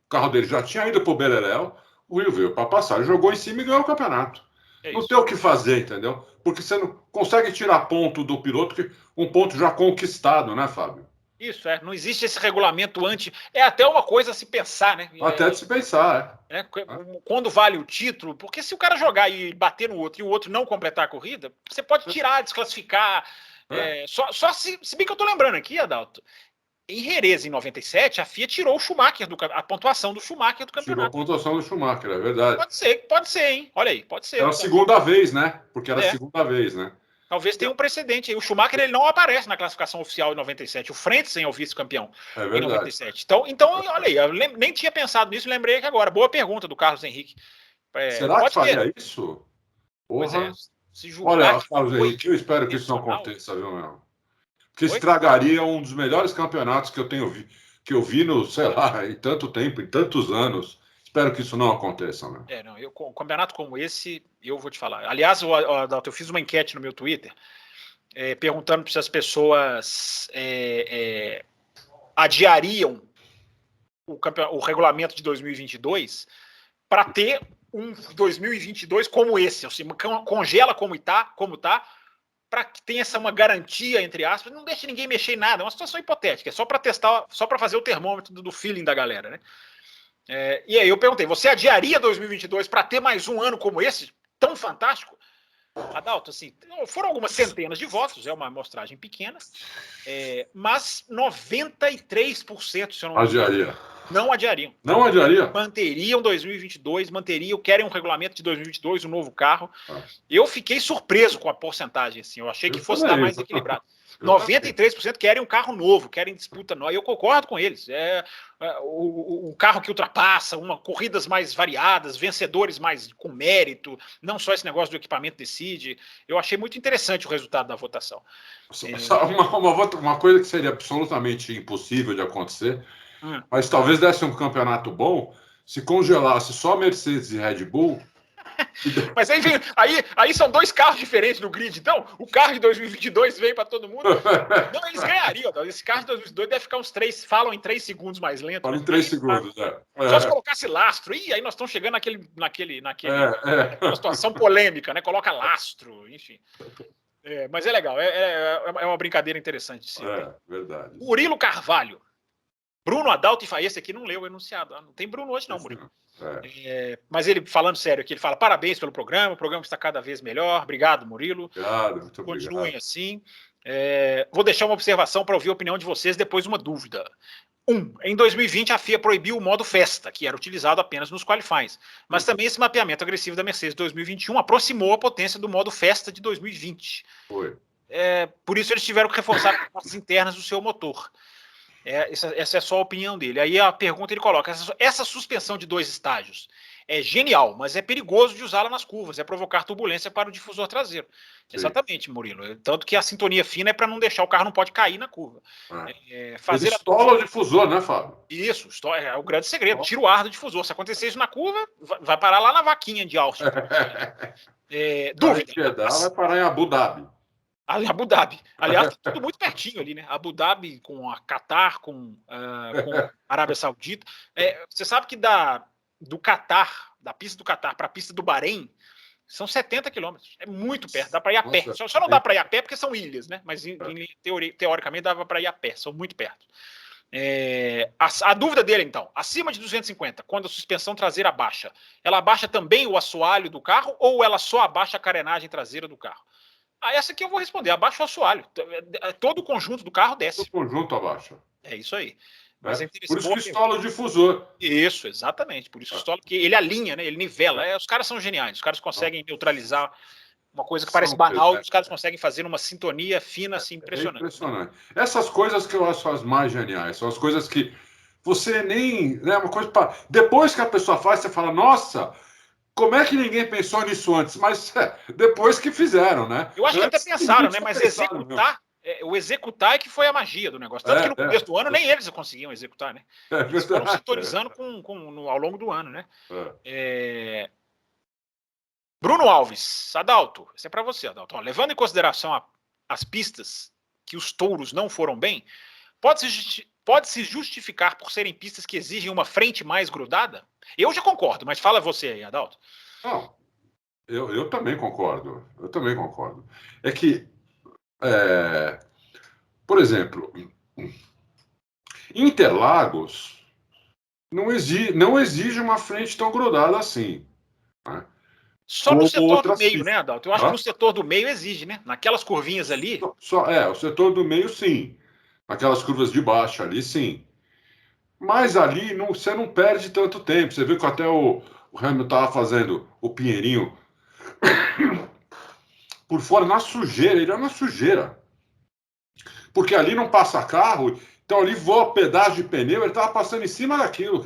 O carro dele já tinha ido para o Beleléu. O Rio veio para passar, jogou em cima e ganhou o campeonato. Não tem o que fazer, entendeu? Porque você não consegue tirar ponto do piloto, que um ponto já conquistado, né, Fábio? Isso, não existe esse regulamento é até uma coisa a se pensar, né? Até de se pensar, quando vale o título, porque se o cara jogar e bater no outro e o outro não completar a corrida, você pode tirar, desclassificar. Só se bem que eu tô lembrando aqui, Adalto, em Jerez, em 97, a FIA tirou o Schumacher, a pontuação do Schumacher do campeonato. Tirou a pontuação do Schumacher, é verdade. Pode ser, hein? Olha aí, pode ser. Era a segunda vez, né? Porque era a segunda vez, né? Talvez tenha um precedente aí. O Schumacher ele não aparece na classificação oficial em 97. O Frentzen é o vice-campeão em 97. Então, olha aí, eu nem tinha pensado nisso, lembrei aqui agora. Boa pergunta do Carlos Henrique. Será que faria isso? Pois Porra. se julgar. Olha, Carlos Henrique, eu espero que isso não aconteça, viu, meu? Porque estragaria um dos melhores campeonatos que eu vi no, sei lá, em tanto tempo, em tantos anos. Espero que isso não aconteça, né? Um campeonato como esse, eu vou te falar. Aliás, eu fiz uma enquete no meu Twitter perguntando se as pessoas adiariam o regulamento de 2022 para ter um 2022 como esse, ou seja, congela como tá, para que tenha uma garantia, entre aspas, não deixe ninguém mexer em nada, é uma situação hipotética, é só para testar, só para fazer o termômetro do feeling da galera, né? E aí eu perguntei, você adiaria 2022 para ter mais um ano como esse, tão fantástico? Adalto, assim, foram algumas centenas de votos, é uma amostragem pequena, mas 93%, se eu não me engano, não adiariam. Não adiaria? Manteriam 2022, querem um regulamento de 2022, um novo carro. Eu fiquei surpreso com a porcentagem, assim, eu achei que fosse dar mais equilibrado. 93% querem um carro novo, querem disputa nova. Eu concordo com eles. Um carro que ultrapassa, corridas mais variadas, vencedores mais com mérito, não só esse negócio do equipamento decide. Eu achei muito interessante o resultado da votação. Uma coisa que seria absolutamente impossível de acontecer, mas talvez desse um campeonato bom se congelasse só Mercedes e Red Bull. Mas aí são dois carros diferentes no grid. Então, o carro de 2022 vem para todo mundo. Não, eles ganhariam. Esse carro de 2022 deve ficar falam em 3 segundos mais lento. Falam em 3 segundos, Só se colocasse lastro. Aí nós estamos chegando naquela situação polêmica, né? Coloca lastro, enfim. Mas é legal, é uma brincadeira interessante de ser. Verdade. Murilo Carvalho. Bruno Adalto e esse aqui não leu o enunciado. Não tem Bruno hoje não, Murilo. Mas ele, falando sério aqui, ele fala parabéns pelo programa, o programa está cada vez melhor. Obrigado, Murilo. Obrigado, muito obrigado. Continuem assim. Vou deixar uma observação para ouvir a opinião de vocês, depois uma dúvida. Em 2020, a FIA proibiu o modo festa, que era utilizado apenas nos qualifies. Mas também esse mapeamento agressivo da Mercedes 2021 aproximou a potência do modo festa de 2020. Foi. Por isso eles tiveram que reforçar as partes internas do seu motor. Essa é só a opinião dele. Aí a pergunta ele coloca: essa suspensão de 2 estágios é genial, mas é perigoso de usá-la nas curvas, é provocar turbulência para o difusor traseiro. Sim. Exatamente, Murilo. Tanto que a sintonia fina é para não deixar o carro, não pode cair na curva. Ele estoura o difusor, né, Fábio? Isso, é o grande segredo. Tira o ar do difusor. Se acontecer isso na curva, vai parar lá na vaquinha de Austin. Dúvida. Vai parar em Abu Dhabi. Abu Dhabi. Aliás, tá tudo muito pertinho ali, né? Abu Dhabi com a Catar, com a Arábia Saudita. Você sabe que do Catar, da pista do Catar para a pista do Bahrein, são 70 quilômetros. É muito perto, dá para ir a pé. Só não dá para ir a pé porque são ilhas, né? Mas teoricamente dava para ir a pé, são muito perto. A dúvida dele, então, acima de 250, quando a suspensão traseira abaixa, ela abaixa também o assoalho do carro ou ela só abaixa a carenagem traseira do carro? Essa aqui eu vou responder, abaixa o assoalho. Todo o conjunto do carro desce. O conjunto abaixa. É isso aí. Mas Por isso que estoura o difusor. Isso, exatamente. Por isso que estoura, porque ele alinha, né? Ele nivela. Os caras são geniais. Os caras conseguem neutralizar uma coisa que parece banal, os caras conseguem fazer uma sintonia fina, assim, impressionante. Impressionante. Essas coisas que eu acho as mais geniais, são as coisas que você nem... Né, uma coisa pra... Depois que a pessoa faz, você fala, nossa, como é que ninguém pensou nisso antes? Mas depois que fizeram, né? Eu acho que até pensaram, né? Mas executar... o executar é que foi a magia do negócio. Tanto que no começo do ano nem eles conseguiam executar, né? Eles foram sintonizando ao longo do ano, né? Bruno Alves, Adalto, esse é para você, Adalto. Levando em consideração as pistas que os touros não foram bem, pode-se justificar por serem pistas que exigem uma frente mais grudada? Eu já concordo, mas fala você aí, Adalto. Não, eu também concordo. Eu também concordo. É que, por exemplo, Interlagos não exige uma frente tão grudada assim. Né? Só no setor do meio, né, Adalto? Eu acho que no setor do meio exige, né? Naquelas curvinhas ali. O setor do meio, sim. Naquelas curvas de baixo ali, sim. Mas ali você não perde tanto tempo. Você viu que até o Hamilton estava fazendo o Pinheirinho por fora, na sujeira. Ele era na sujeira. Porque ali não passa carro, então ali voa pedaço de pneu, ele estava passando em cima daquilo.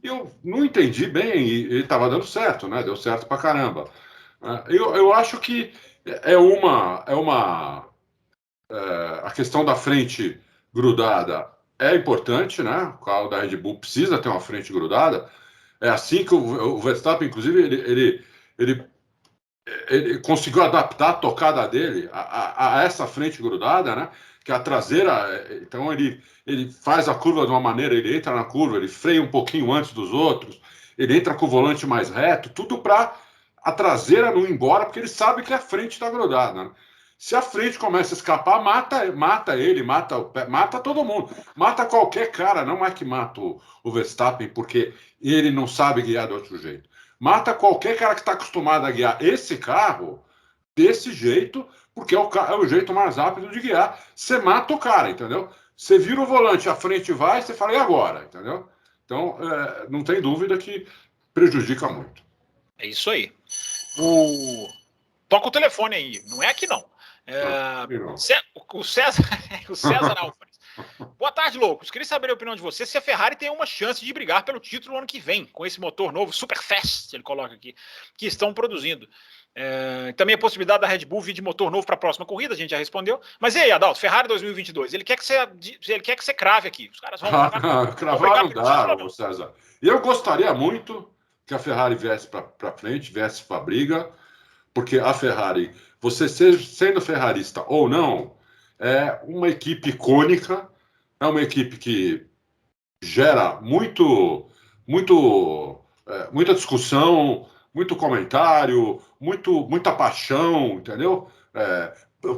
Eu não entendi bem, e ele estava dando certo, né? Deu certo pra caramba. Eu acho que a questão da frente grudada é importante, né? O carro da Red Bull precisa ter uma frente grudada. É assim que o Verstappen, inclusive, ele conseguiu adaptar a tocada dele a essa frente grudada, né? Que a traseira, então ele faz a curva de uma maneira, ele entra na curva, ele freia um pouquinho antes dos outros, ele entra com o volante mais reto, tudo para a traseira não ir embora, porque ele sabe que a frente está grudada. Né? Se a frente começa a escapar, mata ele, mata todo mundo, mata qualquer cara, não é que mata o Verstappen porque ele não sabe guiar de outro jeito. Mata qualquer cara que está acostumado a guiar esse carro desse jeito, porque é o jeito mais rápido de guiar. Você mata o cara, entendeu? Você vira o volante, a frente vai, você fala, e agora? Entendeu? Então, não tem dúvida que prejudica muito. É isso aí. Toca o telefone aí, não é aqui não. O César Álvares. Boa tarde, loucos. Queria saber a opinião de você se a Ferrari tem uma chance de brigar pelo título no ano que vem, com esse motor novo, Super Fast, ele coloca aqui, que estão produzindo. Também a possibilidade da Red Bull vir de motor novo para a próxima corrida, a gente já respondeu. Mas e aí, Adalto, Ferrari 2022, ele quer que você crave aqui. Os caras vão cravar não dá, César. Eu gostaria muito que a Ferrari viesse para frente, viesse para a briga, porque a Ferrari, você sendo ferrarista ou não, é uma equipe icônica, é uma equipe que gera muita discussão, muito comentário, muita paixão, entendeu?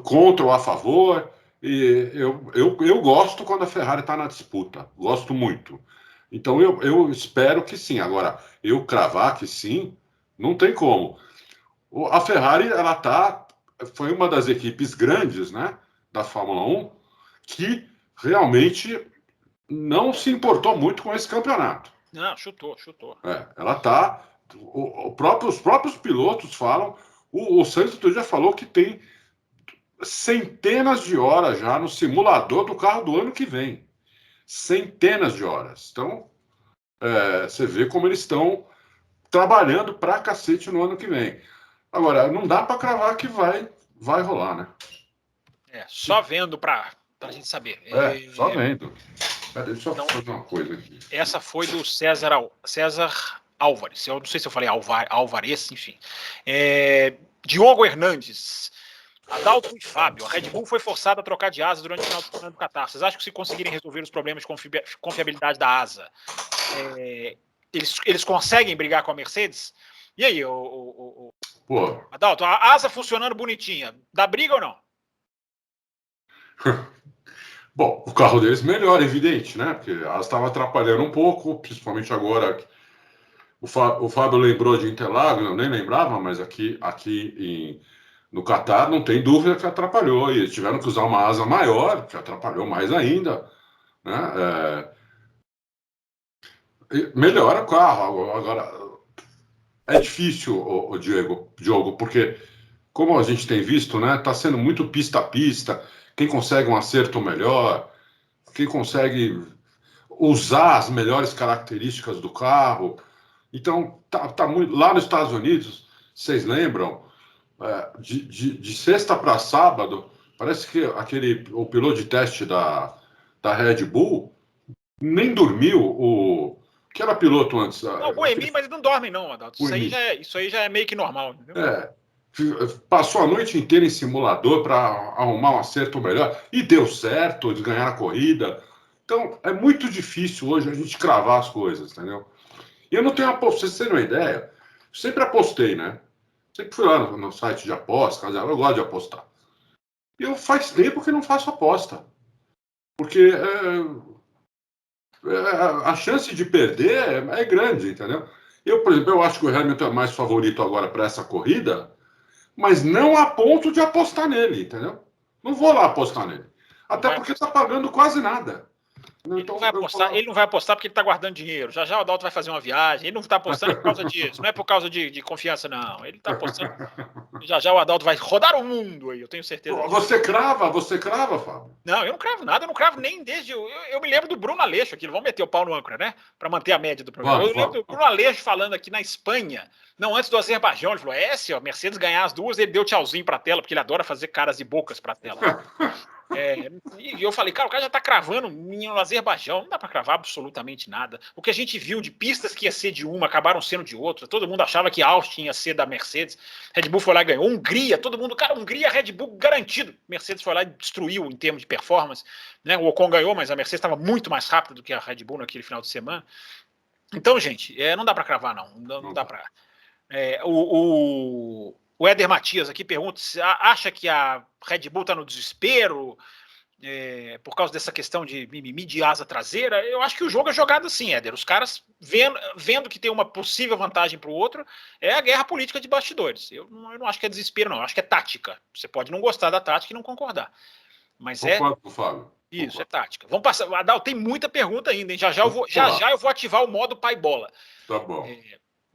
Contra ou a favor. E eu gosto quando a Ferrari está na disputa, gosto muito. Então eu espero que sim. Agora, eu cravar que sim, não tem como. A Ferrari, foi uma das equipes grandes, né, da Fórmula 1, que realmente não se importou muito com esse campeonato. Não, chutou. Ela está... Os próprios pilotos falam... O Sainz já falou que tem centenas de horas já no simulador do carro do ano que vem. Centenas de horas. Então, você vê como eles estão trabalhando pra cacete no ano que vem. Agora, não dá para cravar que vai rolar, né? Só vendo para a gente saber. Só vendo. Deixa eu fazer uma coisa aqui. Essa foi do César Álvares. Eu não sei se eu falei Álvares, enfim. Diogo Hernandes. Adalto e Fábio. A Red Bull foi forçada a trocar de asa durante o final do Qatar. Vocês acham que se conseguirem resolver os problemas de confiabilidade da asa, eles conseguem brigar com a Mercedes? E aí, Adalto, a asa funcionando bonitinha, dá briga ou não? Bom, o carro deles melhora, evidente, né? Porque a asa estava atrapalhando um pouco, principalmente agora. O Fábio lembrou de Interlagos, eu nem lembrava, mas aqui no Qatar, não tem dúvida que atrapalhou. E eles tiveram que usar uma asa maior, que atrapalhou mais ainda. Né? Melhora o carro. Agora, é difícil, o Diogo, porque, como a gente tem visto, né, está sendo muito pista a pista. Quem consegue um acerto melhor, quem consegue usar as melhores características do carro. Então, tá muito. Lá nos Estados Unidos, vocês lembram, de sexta para sábado, parece que o piloto de teste da Red Bull nem dormiu, que era piloto antes. Não, o Boemi, mas eles não dormem, não, Adalto. Boemi. Isso aí já é meio que normal, entendeu? Passou a noite inteira em simulador para arrumar um acerto melhor e deu certo, eles ganharam a corrida. Então, é muito difícil hoje a gente cravar as coisas, entendeu? E eu não tenho aposta, vocês terem uma ideia, sempre apostei, né? Sempre fui lá no site de aposta, eu gosto de apostar. E eu faz tempo que não faço aposta. Porque a chance de perder é grande, entendeu? Eu, por exemplo, eu acho que o Hamilton é mais favorito agora para essa corrida, mas não a ponto de apostar nele, entendeu? Não vou lá apostar nele. Até porque está pagando quase nada. Então, ele não vai apostar porque ele está guardando dinheiro. Já já o Adalto vai fazer uma viagem. Ele não está apostando por causa disso. Não é por causa de confiança, não. Ele está apostando. Já já o Adalto vai rodar o mundo aí, eu tenho certeza. Você crava, Fábio? Não, eu não cravo nada, eu não cravo nem desde. Eu me lembro do Bruno Aleixo aqui. Vamos meter o pau no âncora, né? Para manter a média do programa. Eu lembro do Bruno Aleixo falando aqui na Espanha. Não, antes do Azerbaijão, ele falou: se a Mercedes ganhar as duas, ele deu tchauzinho para a tela, porque ele adora fazer caras e bocas para a tela. E eu falei, cara, o cara já tá cravando no Azerbaijão, não dá para cravar absolutamente nada. O que a gente viu de pistas que ia ser de uma, acabaram sendo de outra. Todo mundo achava que Austin ia ser da Mercedes. Red Bull foi lá e ganhou. Hungria, todo mundo, cara, Hungria, Red Bull garantido. Mercedes foi lá e destruiu em termos de performance. Né? O Ocon ganhou, mas a Mercedes estava muito mais rápida do que a Red Bull naquele final de semana. Então, gente, não dá para cravar, não. Não dá para. O Éder Matias aqui pergunta se acha que a Red Bull está no desespero por causa dessa questão de mimimi de asa traseira. Eu acho que o jogo é jogado assim, Éder. Os caras vendo que tem uma possível vantagem para o outro, é a guerra política de bastidores. Eu não acho que é desespero, não. Eu acho que é tática. Você pode não gostar da tática e não concordar. Mas Concordo com o Fábio. Isso, é tática. Vamos passar. Adal, tem muita pergunta ainda, hein? Já eu vou ativar o modo pai bola. Tá bom.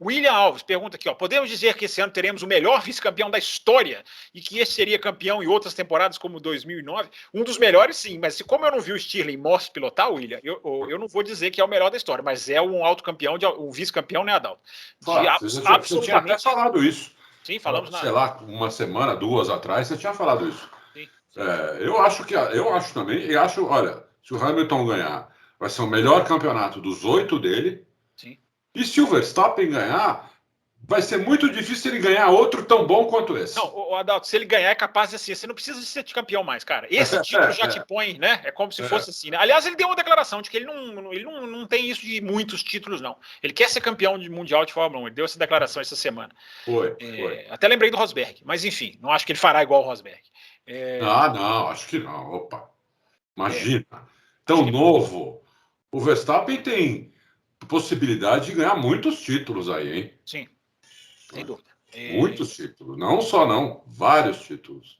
William Alves pergunta aqui, podemos dizer que esse ano teremos o melhor vice-campeão da história e que esse seria campeão em outras temporadas como 2009? Um dos melhores, sim, mas como eu não vi o Stirling Moss pilotar, William, eu não vou dizer que é o melhor da história, mas é um autocampeão, um vice-campeão, né, Adalto? Você tinha até falado isso. Sim, falamos sei lá, uma semana, 2 atrás, você tinha falado isso. Sim. Eu acho também, olha, se o Hamilton ganhar, vai ser o melhor campeonato dos 8 dele. Sim. E se o Verstappen ganhar, vai ser muito difícil ele ganhar outro tão bom quanto esse. Não, Adalto, se ele ganhar é capaz de ser. Você não precisa de ser campeão mais, cara. Esse título já te põe, né? É como se fosse assim, né? Aliás, ele deu uma declaração de que ele não tem isso de muitos títulos, não. Ele quer ser campeão mundial de Fórmula 1. Ele deu essa declaração essa semana. Foi. Até lembrei do Rosberg. Mas, enfim, não acho que ele fará igual o Rosberg. Não, acho que não. Opa. Imagina. Tão novo. O Verstappen tem possibilidade de ganhar muitos títulos aí, hein? Sim, sem dúvida. Muitos títulos. Não só não, vários títulos.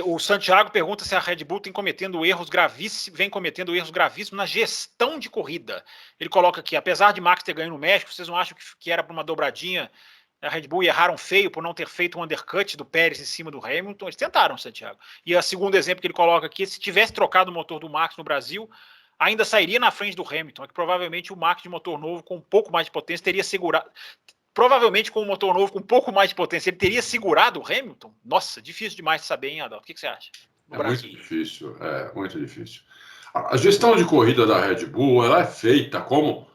O Santiago pergunta se a Red Bull vem cometendo erros gravíssimos na gestão de corrida. Ele coloca aqui, apesar de Max ter ganho no México, vocês não acham que era para uma dobradinha a Red Bull e erraram feio por não ter feito um undercut do Pérez em cima do Hamilton? Eles tentaram, Santiago. E o segundo exemplo que ele coloca aqui, se tivesse trocado o motor do Max no Brasil, ainda sairia na frente do Hamilton. É que provavelmente o Max de motor novo com um pouco mais de potência teria segurado. Provavelmente com um motor novo com um pouco mais de potência, ele teria segurado o Hamilton? Nossa, difícil demais de saber, hein, Adalto? O que você acha? Muito difícil, muito difícil. A gestão de corrida da Red Bull, ela é feita como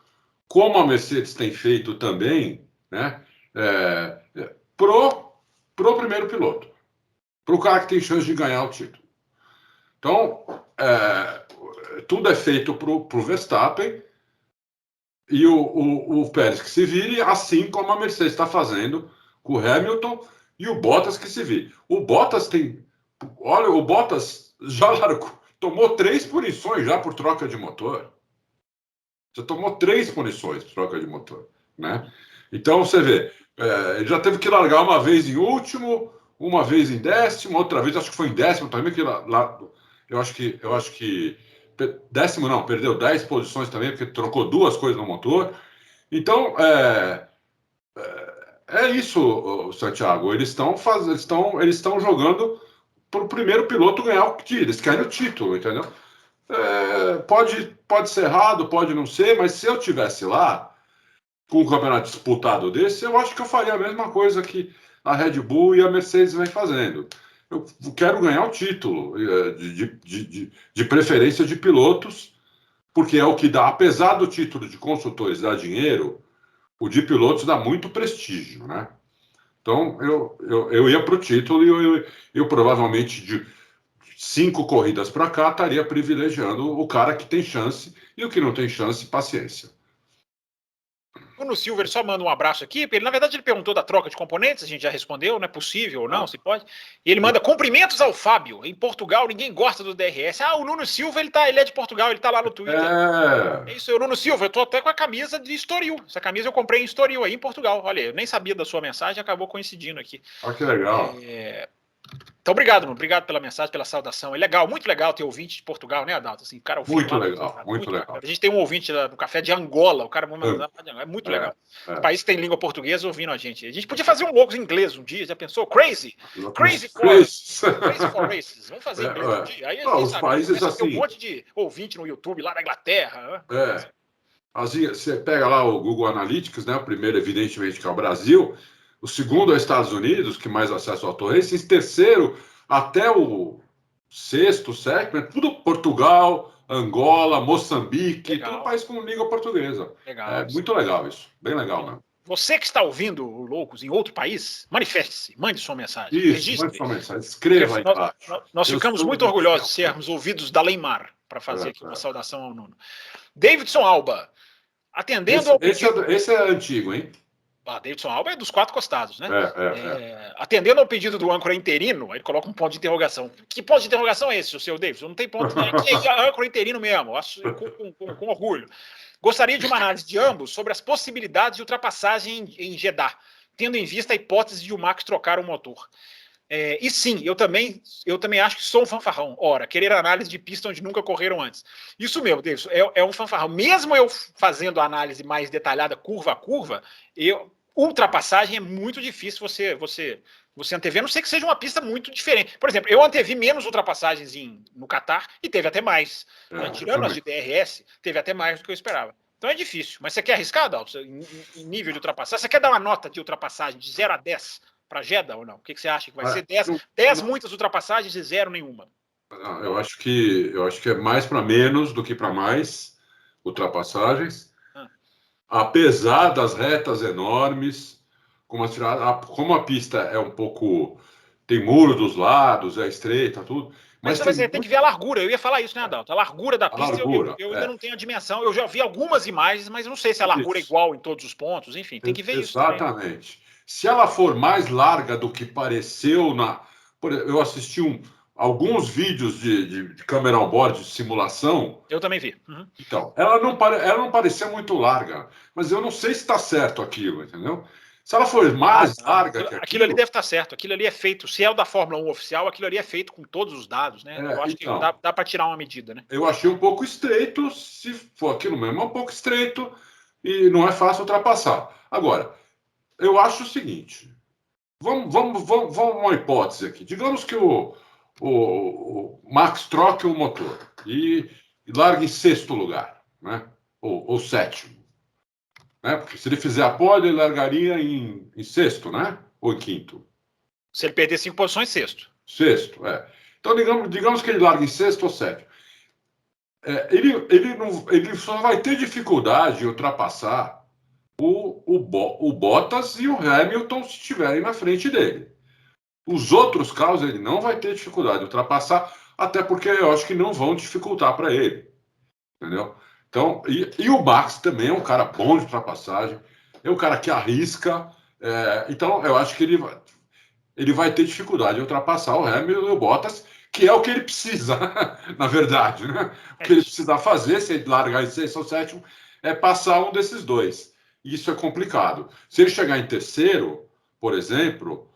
a Mercedes tem feito também, né? Pro primeiro piloto, pro cara que tem chance de ganhar o título. Então, tudo é feito pro Verstappen e o Pérez que se vire, assim como a Mercedes está fazendo com o Hamilton e o Bottas que se vire. O Bottas já largou, tomou 3 punições já por troca de motor. Já tomou 3 punições por troca de motor, né? Então, você vê, Ele já teve que largar uma vez em último, uma vez em décimo, outra vez, acho que foi em décimo também, que lá, eu acho que décimo não, perdeu 10 posições também, porque trocou duas coisas no motor. Então, é isso, Santiago. Eles estão jogando para o primeiro piloto ganhar o título. Eles querem o título, entendeu? Pode ser errado, pode não ser, mas se eu tivesse lá com um campeonato disputado desse, eu acho que eu faria a mesma coisa que a Red Bull e a Mercedes vem fazendo. Eu quero ganhar o título, de preferência de pilotos, porque é o que dá, apesar do título de construtores dar dinheiro, o de pilotos dá muito prestígio, né? Então, eu ia para o título e eu provavelmente, de 5 corridas para cá, estaria privilegiando o cara que tem chance e o que não tem chance, paciência. Bruno Silva, ele só manda um abraço aqui. Na verdade, ele perguntou da troca de componentes, a gente já respondeu, não é possível ou não, se pode. E ele manda cumprimentos ao Fábio. Em Portugal, ninguém gosta do DRS. O Nuno Silva, ele é de Portugal, ele tá lá no Twitter. É isso aí, o Nuno Silva, eu tô até com a camisa de Estoril. Essa camisa eu comprei em Estoril, aí em Portugal. Olha, eu nem sabia da sua mensagem, acabou coincidindo aqui. Que legal. Então, obrigado, Nuno. Obrigado pela mensagem, pela saudação. É legal, muito legal ter ouvinte de Portugal, né, Adalto? Assim, cara, muito legal, muito legal. A gente tem um ouvinte no café de Angola, o cara é muito legal. País que tem língua portuguesa ouvindo a gente. A gente podia fazer um logo em inglês um dia, já pensou? Crazy for Races. Vamos fazer em inglês um dia. Aí a gente os países assim, tem um monte de ouvinte no YouTube lá da Inglaterra. Você pega lá o Google Analytics, né? O primeiro, evidentemente, que é o Brasil. O segundo é os Estados Unidos, que mais acesso ao Torres. E terceiro, até o sexto, sétimo, é tudo Portugal, Angola, Moçambique, todo país com língua portuguesa. Legal. Muito legal isso. Bem legal mesmo. Você que está ouvindo o Loucos em outro país, manifeste-se, mande sua mensagem. Mande sua mensagem, escreva aí embaixo. Nós ficamos muito orgulhosos de sermos ouvidos da Leymar para fazer aqui uma saudação ao Nuno. Davidson Alba, atendendo ao pedido... Esse é antigo, hein? Davidson Alba é dos 4 costados, né? Atendendo ao pedido do âncora interino, aí ele coloca um ponto de interrogação. Que ponto de interrogação é esse, o seu Davidson? Não tem ponto. Aqui é âncora interino mesmo, com orgulho. Gostaria de uma análise de ambos sobre as possibilidades de ultrapassagem em Jeddah, tendo em vista a hipótese de o Max trocar o motor. E sim, eu também acho que sou um fanfarrão. Ora, querer análise de pista onde nunca correram antes. Isso mesmo, Davidson, é um fanfarrão. Mesmo eu fazendo a análise mais detalhada, curva a curva, ultrapassagem é muito difícil você antever, a não ser que seja uma pista muito diferente. Por exemplo, eu antevi menos ultrapassagens no Qatar e teve até mais. Tirando as de DRS, teve até mais do que eu esperava. Então é difícil. Mas você quer arriscar, Dalton, em nível de ultrapassagem? Você quer dar uma nota de ultrapassagem de 0 a 10 para Jeddah ou não? O que você acha que vai ser? 10 muitas ultrapassagens e 0 nenhuma? Eu acho que é mais para menos do que para mais ultrapassagens. Apesar das retas enormes, como a pista é um pouco... tem muro dos lados, é estreita, tudo. Mas tem que ver a largura. Eu ia falar isso, né, Adalto? A largura da pista, eu ainda não tenho a dimensão. Eu já vi algumas imagens, mas eu não sei se a largura é igual em todos os pontos. Enfim, tem que ver isso. Exatamente. Se ela for mais larga do que pareceu eu assisti alguns vídeos de câmera on-board, de simulação. Eu também vi. Então, ela não parecia muito larga, mas eu não sei se está certo aquilo, entendeu? Se ela for mais larga que aquilo ali deve estar certo. Aquilo ali é feito. Se é o da Fórmula 1 oficial, aquilo ali é feito com todos os dados, né? Eu acho que dá para tirar uma medida, né? Eu achei um pouco estreito. Se for aquilo mesmo, é um pouco estreito e não é fácil ultrapassar. Agora, eu acho o seguinte. Vamos uma hipótese aqui. Digamos que o Max troque o motor e largue em sexto lugar, né? Ou sétimo. Né? Porque se ele fizer a pole, ele largaria em sexto, né? Ou em quinto. Se ele perder 5 posições, sexto. Sexto, Então, digamos que ele larga em sexto ou sétimo. Ele só vai ter dificuldade em ultrapassar o Bottas e o Hamilton se estiverem na frente dele. Os outros carros ele não vai ter dificuldade de ultrapassar, até porque eu acho que não vão dificultar para ele. Entendeu? Então, e o Max também é um cara bom de ultrapassagem, é um cara que arrisca. Então, eu acho que ele vai ter dificuldade de ultrapassar o Hamilton e o Bottas, que é o que ele precisa, na verdade. Né? O que ele precisa fazer, se ele largar em sexto ou sétimo, é passar um desses dois. isso é complicado. Se ele chegar em terceiro, por exemplo,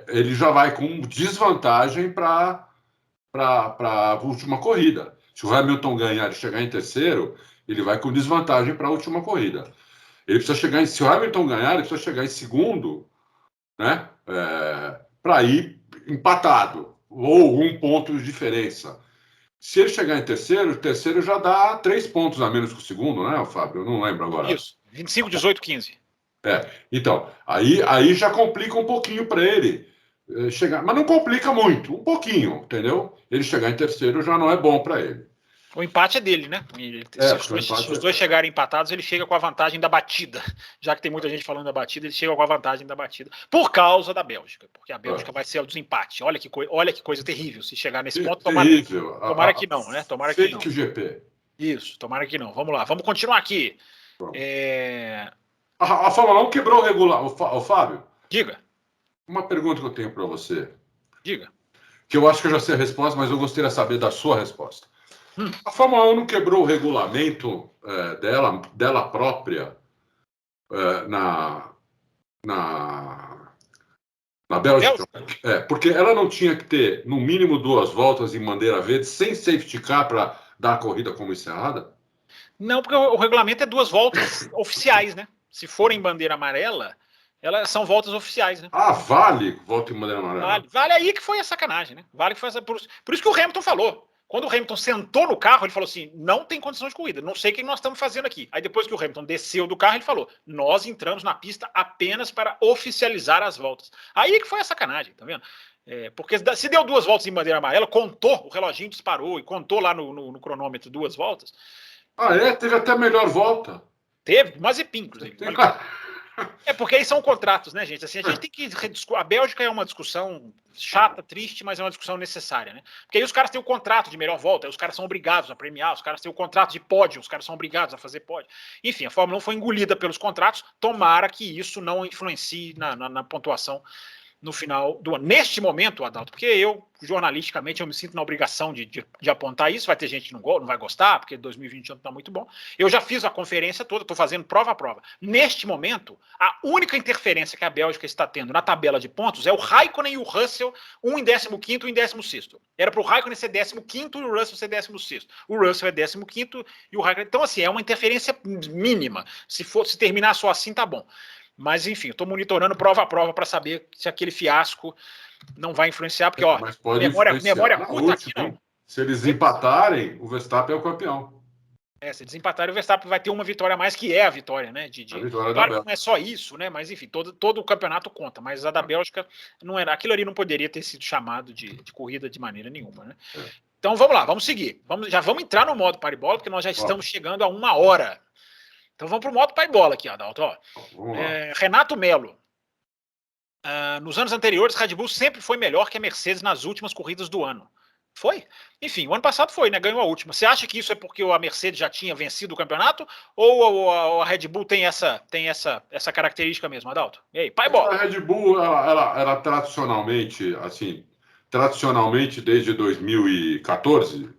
ele já vai com desvantagem para a última corrida. Se o Hamilton ganhar e chegar em terceiro, ele vai com desvantagem para a última corrida. Ele precisa chegar se o Hamilton ganhar, ele precisa chegar em segundo, né? Para ir empatado, ou um ponto de diferença. Se ele chegar em terceiro, o terceiro já dá 3 pontos a menos que o segundo, né, Fábio? Eu não lembro agora. Isso, 25, 18, 15. Então, aí já complica um pouquinho para ele chegar, mas não complica muito, um pouquinho, entendeu? Ele chegar em terceiro já não é bom para ele. O empate é dele, né? Se os dois chegarem empatados, ele chega com a vantagem da batida. Já que tem muita gente falando da batida, ele chega com a vantagem da batida. Por causa da Bélgica. Porque a Bélgica vai ser o desempate. Olha que coisa terrível. Se chegar nesse ponto, tomara que não, né? Tomara que não. GP. Isso, tomara que não. Vamos lá, vamos continuar aqui. A Fórmula 1 quebrou o regular. O Fábio? Diga. Uma pergunta que eu tenho para você. Diga. Que eu acho que eu já sei a resposta, mas eu gostaria de saber da sua resposta. A Fórmula 1 não quebrou o regulamento dela própria na Bélgica? Porque ela não tinha que ter, no mínimo, 2 voltas em bandeira verde, sem safety car para dar a corrida como encerrada? Não, porque o regulamento é 2 voltas oficiais, né? Se for em bandeira amarela, elas são voltas oficiais, né? Vale volta em bandeira amarela? Vale aí que foi a sacanagem, né? Vale que foi por isso que o Hamilton falou. Quando o Hamilton sentou no carro, ele falou assim, não tem condição de corrida, não sei o que nós estamos fazendo aqui. Aí depois que o Hamilton desceu do carro, ele falou, nós entramos na pista apenas para oficializar as voltas. Aí que foi a sacanagem, tá vendo? Porque se deu 2 voltas em bandeira amarela, contou, o reloginho disparou e contou lá no cronômetro 2 voltas. Teve até a melhor volta. Teve, Mazepin, inclusive. Porque aí são contratos, né, gente? Assim, a gente tem que rediscutir. A Bélgica é uma discussão chata, triste, mas é uma discussão necessária, né? Porque aí os caras têm o contrato de melhor volta, aí os caras são obrigados a premiar, os caras têm o contrato de pódio, os caras são obrigados a fazer pódio. Enfim, a Fórmula 1 foi engolida pelos contratos, tomara que isso não influencie na pontuação no final do ano. Neste momento, Adalto, porque eu, jornalisticamente, eu me sinto na obrigação de apontar isso, vai ter gente que não vai gostar, porque 2021 está muito bom. Eu já fiz a conferência toda, estou fazendo prova a prova. Neste momento, a única interferência que a Bélgica está tendo na tabela de pontos é o Raikkonen e o Russell, um em 15º e um em 16º. Era para o Raikkonen ser 15º e o Russell ser 16º. O Russell é 15º e o Raikkonen... Então, assim, é uma interferência mínima. Se terminar só assim, tá bom. Mas, enfim, eu estou monitorando prova a prova para saber se aquele fiasco não vai influenciar, porque, memória curta aqui não. Se eles empatarem, o Verstappen é o campeão. Se eles empatarem, o Verstappen vai ter uma vitória a mais, que é a vitória, né? A vitória claro que não é só isso, né? Mas, enfim, todo o campeonato conta. Mas a da Bélgica, não era, aquilo ali não poderia ter sido chamado de corrida de maneira nenhuma, né? Então, vamos lá, vamos seguir. Já vamos entrar no modo paribola, porque nós já estamos chegando a 1 hora. Então vamos para o modo pai bola aqui, Adalto. Renato Melo. Nos anos anteriores, Red Bull sempre foi melhor que a Mercedes nas últimas corridas do ano. Foi? Enfim, o ano passado foi, né? Ganhou a última. Você acha que isso é porque a Mercedes já tinha vencido o campeonato? Ou a Red Bull tem essa característica mesmo, Adalto? E aí, pai bola. A Red Bull, ela tradicionalmente, desde 2014...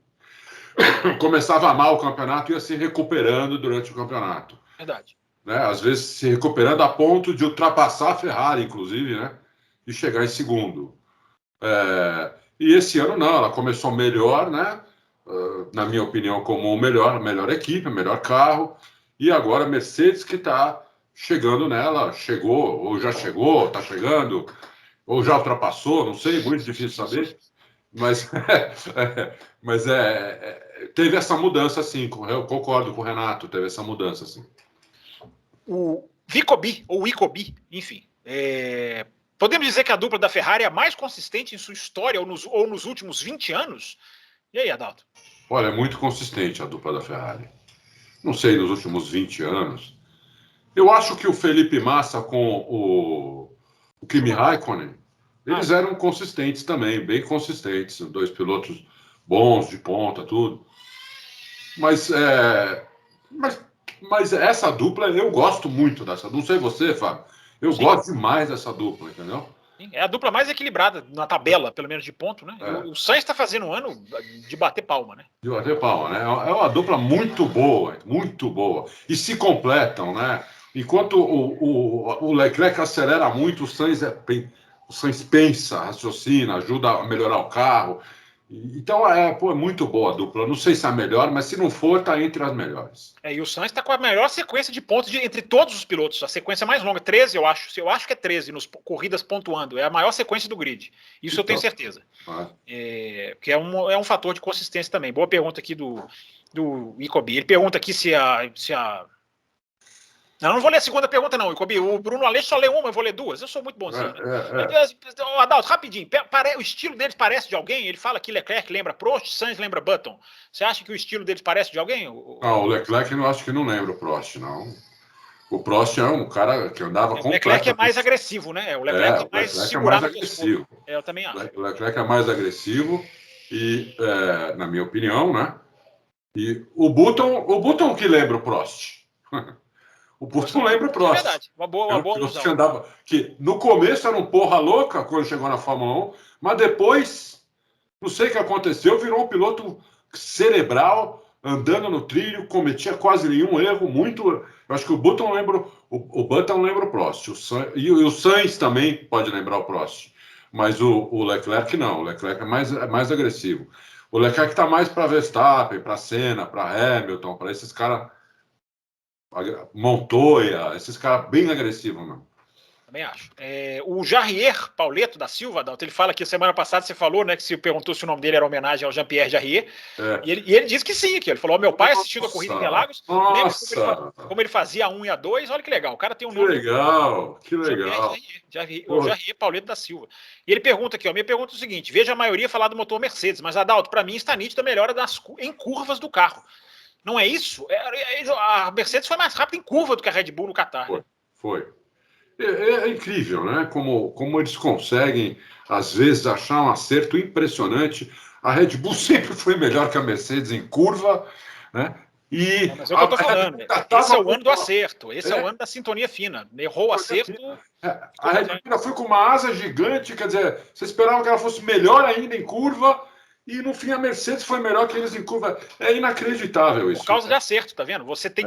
começava mal o campeonato e ia se recuperando durante o campeonato. Verdade. Né? Às vezes se recuperando a ponto de ultrapassar a Ferrari, inclusive, né? E chegar em segundo. E esse ano não, ela começou melhor, né? Na minha opinião, como a melhor equipe, melhor carro. E agora a Mercedes que está chegando nela, chegou, ou já chegou, está chegando, ou já ultrapassou, não sei, muito difícil saber. Mas teve essa mudança, sim. Eu concordo com o Renato, teve essa mudança, sim. O Vicobi, ou Icobi, enfim. Podemos dizer que a dupla da Ferrari é a mais consistente em sua história ou nos últimos 20 anos? E aí, Adalto? Olha, é muito consistente a dupla da Ferrari. Não sei, nos últimos 20 anos. Eu acho que o Felipe Massa com o Kimi Raikkonen, eles eram consistentes também, bem consistentes. 2 pilotos bons, de ponta, tudo. Mas essa dupla, eu gosto muito dessa. Não sei você, Fábio. Eu gosto demais dessa dupla, entendeu? É a dupla mais equilibrada na tabela, pelo menos de ponto, né? O Sainz está fazendo um ano de bater palma, né? De bater palma, né? É uma dupla muito boa, muito boa. E se completam, né? Enquanto o Leclerc acelera muito, o Sainz pensa, raciocina, ajuda a melhorar o carro. Então, é muito boa a dupla. Não sei se é a melhor, mas se não for, está entre as melhores. E o Sainz está com a melhor sequência de pontos entre todos os pilotos. A sequência mais longa, 13, eu acho. Eu acho que é 13 nos corridas pontuando. É a maior sequência do grid. Isso então, eu tenho certeza. Que é um fator de consistência também. Boa pergunta aqui do Icobi. Ele pergunta aqui se a... Não vou ler a segunda pergunta, não, Icobi. O Bruno Aleixo só lê uma, eu vou ler duas. Eu sou muito bonzinho. Adalto, rapidinho. O estilo deles parece de alguém? Ele fala que Leclerc lembra Prost, Sainz lembra Button. Você acha que o estilo deles parece de alguém? O Leclerc eu acho que não lembra o Prost, não. O Prost é um cara que andava com. O Leclerc é mais agressivo, né? O Leclerc é mais segurado. Agressivo. Eu também acho. O Leclerc é mais agressivo e, na minha opinião, né? E o Button que lembra o Prost. O Button lembra o Prost. É verdade, uma boa que andava, que no começo era um porra louca quando chegou na Fórmula 1, mas depois, não sei o que aconteceu, virou um piloto cerebral, andando no trilho, cometia quase nenhum erro, muito. Eu acho que o Button lembra o Prost. E o Sainz também pode lembrar o Prost. Mas o Leclerc não. O Leclerc é mais agressivo. O Leclerc está mais para Verstappen, para Senna, para Hamilton, para esses caras. Montoya, esses caras bem agressivos, mano. Também acho. O Jarrier Pauleto da Silva, Adalto, ele fala que semana passada você falou, né, que se perguntou se o nome dele era homenagem ao Jean-Pierre Jarrier, e ele disse que sim, que ele falou, meu pai assistindo a corrida em Interlagos, lembra como ele fazia a 1 e a 2, olha que legal, o cara tem um nome. Que legal. O Jarrier Pauleto da Silva. E ele pergunta aqui, minha pergunta é o seguinte, veja a maioria falar do motor Mercedes, mas Adalto, para mim está nítida a melhora em curvas do carro. Não é isso? A Mercedes foi mais rápida em curva do que a Red Bull no Qatar. Foi. É incrível, né? Como eles conseguem, às vezes, achar um acerto impressionante. A Red Bull sempre foi melhor que a Mercedes em curva, né? Mas é o que eu tô falando. Esse é o ano do acerto. Esse é o ano da sintonia fina. Errou o acerto. A Red Bull ainda foi com uma asa gigante, quer dizer, você esperava que ela fosse melhor ainda em curva. E no fim a Mercedes foi melhor que eles em curva. É inacreditável isso. Por causa de acerto, tá vendo? Você tem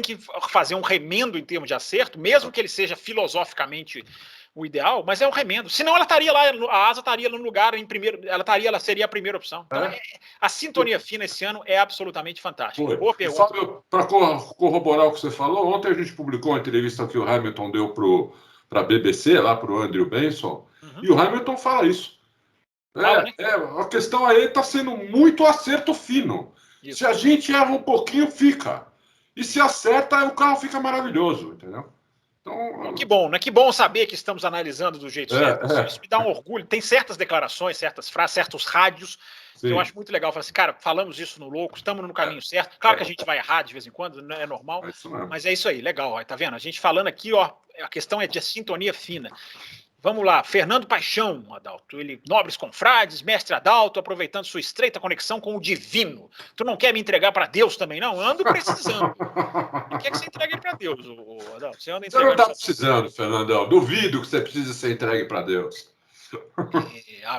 que fazer um remendo em termos de acerto, mesmo que ele seja filosoficamente o ideal, mas é um remendo. Senão ela estaria lá, a asa estaria no lugar em primeiro, ela seria a primeira opção. Então, a sintonia fina esse ano é absolutamente fantástica. Boa pergunta. Para corroborar o que você falou, ontem a gente publicou uma entrevista que o Hamilton deu para a BBC, lá para o Andrew Benson, e o Hamilton fala isso. A questão aí está sendo muito acerto fino. Isso. Se a gente erra um pouquinho, fica. E se acerta, o carro fica maravilhoso, entendeu? Então, que bom, né? Que bom saber que estamos analisando do jeito certo. Isso me dá um orgulho. Tem certas declarações, certas frases, certos rádios, que eu acho muito legal. Falar assim, cara, falamos isso no louco, estamos no caminho certo. Claro que a gente vai errar de vez em quando, não é normal, mas é isso aí, legal. Ó, tá vendo? A gente falando aqui, ó, a questão é de sintonia fina. Vamos lá, Fernando Paixão, Adalto. Nobres confrades, mestre Adalto, aproveitando sua estreita conexão com o divino. Tu não quer me entregar para Deus também, não? Eu ando precisando. E quer que você entregue para Deus, Adalto? Você anda entregando. Você não está precisando, Fernandão. Duvido que você precise ser entregue para Deus.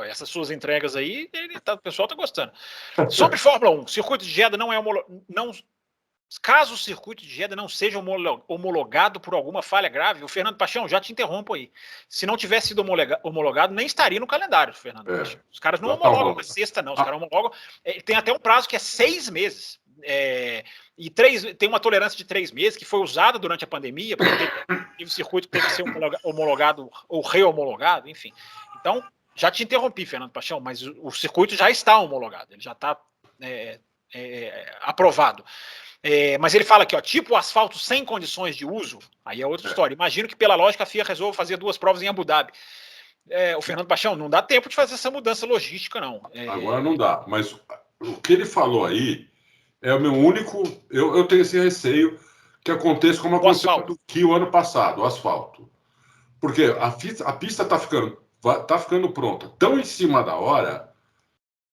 Essas suas entregas aí, o pessoal está gostando. Sobre Fórmula 1, circuito de Jeddah não é caso o circuito de Jeddah não seja homologado por alguma falha grave, o Fernando Paixão, já te interrompo aí. Se não tivesse sido homologado, nem estaria no calendário, Fernando Paixão. Os caras não homologam na sexta, não. Os caras homologam. Tem até um prazo que é 6 meses. E tem uma tolerância de 3 meses que foi usada durante a pandemia, porque teve o circuito que teve que ser homologado ou re-homologado, enfim. Então, já te interrompi, Fernando Paixão, mas o circuito já está homologado, ele já está aprovado. Mas ele fala aqui, ó, tipo asfalto sem condições de uso, aí é outra história. Imagino que pela lógica a FIA resolva fazer 2 provas em Abu Dhabi. O Fernando Paixão, não dá tempo de fazer essa mudança logística, não. Agora não dá, mas o que ele falou aí é o meu único... Eu tenho esse receio que aconteça como aconteceu no ano passado, o asfalto. Porque a pista está ficando pronta tão em cima da hora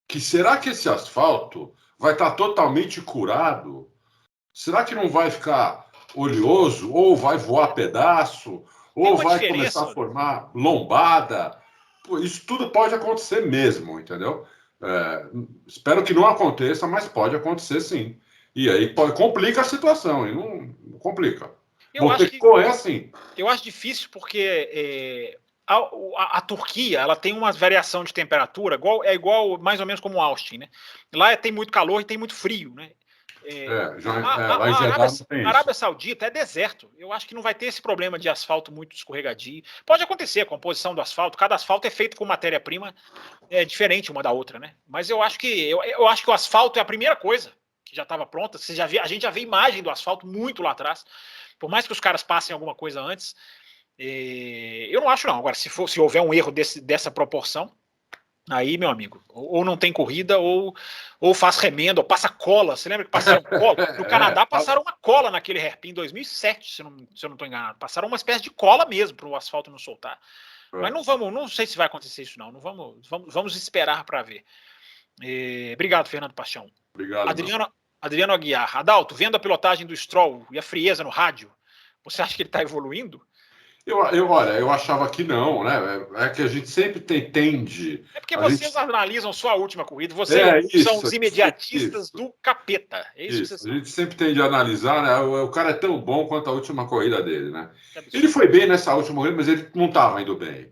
que será que esse asfalto vai estar totalmente curado? Será que não vai ficar oleoso? Ou vai voar pedaço? Ou vai começar a formar lombada? Pô, isso tudo pode acontecer mesmo, entendeu? Espero que não aconteça, mas pode acontecer sim. E aí complica a situação, e não complica. Eu acho difícil porque a Turquia, ela tem uma variação de temperatura igual mais ou menos como Austin, né? Lá tem muito calor e tem muito frio, né? Lá em Jeddah não tem a Arábia Saudita é deserto. Eu acho que não vai ter esse problema de asfalto muito escorregadio. Pode acontecer a composição do asfalto. Cada asfalto é feito com matéria-prima diferente uma da outra, né? Mas eu acho que o asfalto é a primeira coisa que já estava pronta. A gente já vê imagem do asfalto muito lá atrás. Por mais que os caras passem alguma coisa antes, eu não acho não. Agora, se houver um erro dessa proporção, aí, meu amigo, ou não tem corrida, ou faz remendo, ou passa cola. Você lembra que passaram cola? No Canadá passaram uma cola naquele hairpin em 2007, se eu não estou enganado. Passaram uma espécie de cola mesmo para o asfalto não soltar. Mas não sei se vai acontecer isso não. Vamos esperar para ver. Obrigado, Fernando Paixão. Obrigado. Adriano Aguiar. Adalto, vendo a pilotagem do Stroll e a frieza no rádio, você acha que ele está evoluindo? Olha, eu achava que não, né? É que a gente sempre tende. É porque vocês analisam só a última corrida, vocês são os imediatistas do capeta. É isso que vocês são. A gente sempre tende a analisar, né? O cara é tão bom quanto a última corrida dele, né? Ele foi bem nessa última corrida, mas ele não estava indo bem.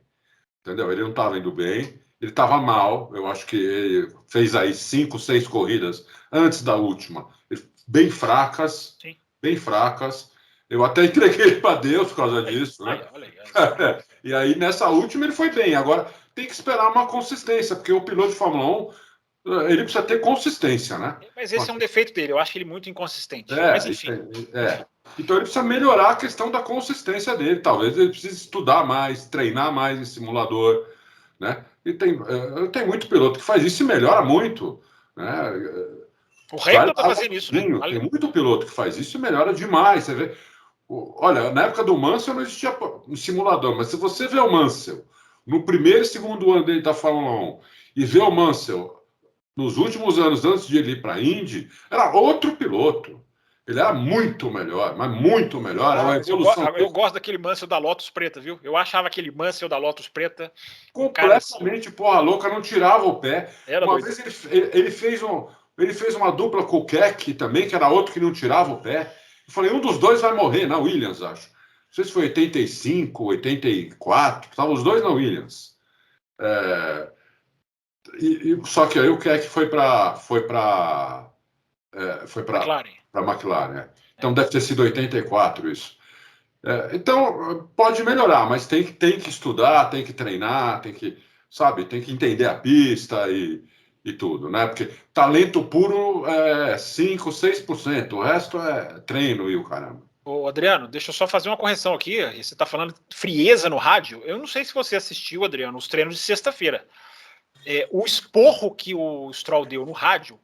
Entendeu? Ele não estava indo bem, ele estava mal. Eu acho que ele fez aí 5, 6 corridas antes da última, bem fracas. Sim. Bem fracas. Eu até entreguei ele para Deus por causa disso, né? Olha aí. E aí, nessa última, ele foi bem. Agora, tem que esperar uma consistência, porque o piloto de Fórmula 1, ele precisa ter consistência, né? Mas esse é um defeito dele. Eu acho ele muito inconsistente. Mas, enfim. Então, ele precisa melhorar a questão da consistência dele. Talvez ele precise estudar mais, treinar mais em simulador, né? E tem muito piloto que faz isso e melhora muito, né? O Hamilton está fazendo isso, né? Tem muito piloto que faz isso e melhora demais. Você vê. Olha, na época do Mansell não existia um simulador, mas se você vê o Mansell no primeiro e segundo ano dele da Fórmula 1 e vê o Mansell nos últimos anos antes de ele ir para a Indy, era outro piloto. Ele era muito melhor, mas muito melhor. Eu gosto daquele Mansell da Lotus Preta, viu? Eu achava aquele Mansell da Lotus Preta completamente porra louca, não tirava o pé. Uma vez ele fez uma dupla com o Keck também, que era outro que não tirava o pé. Eu falei, um dos dois vai morrer na Williams, acho. Não sei se foi 85, 84, estavam os dois na Williams. Só que aí o Keck foi para McLaren. Né? Então deve ter sido 84 isso. Então pode melhorar, mas tem que estudar, tem que treinar, tem que entender a pista e tudo, né? Porque talento puro é 5, 6%, o resto é treino e o caramba. Ô, Adriano, deixa eu só fazer uma correção aqui. Você está falando de frieza no rádio. Eu não sei se você assistiu, Adriano, os treinos de sexta-feira. O esporro que o Stroll deu no rádio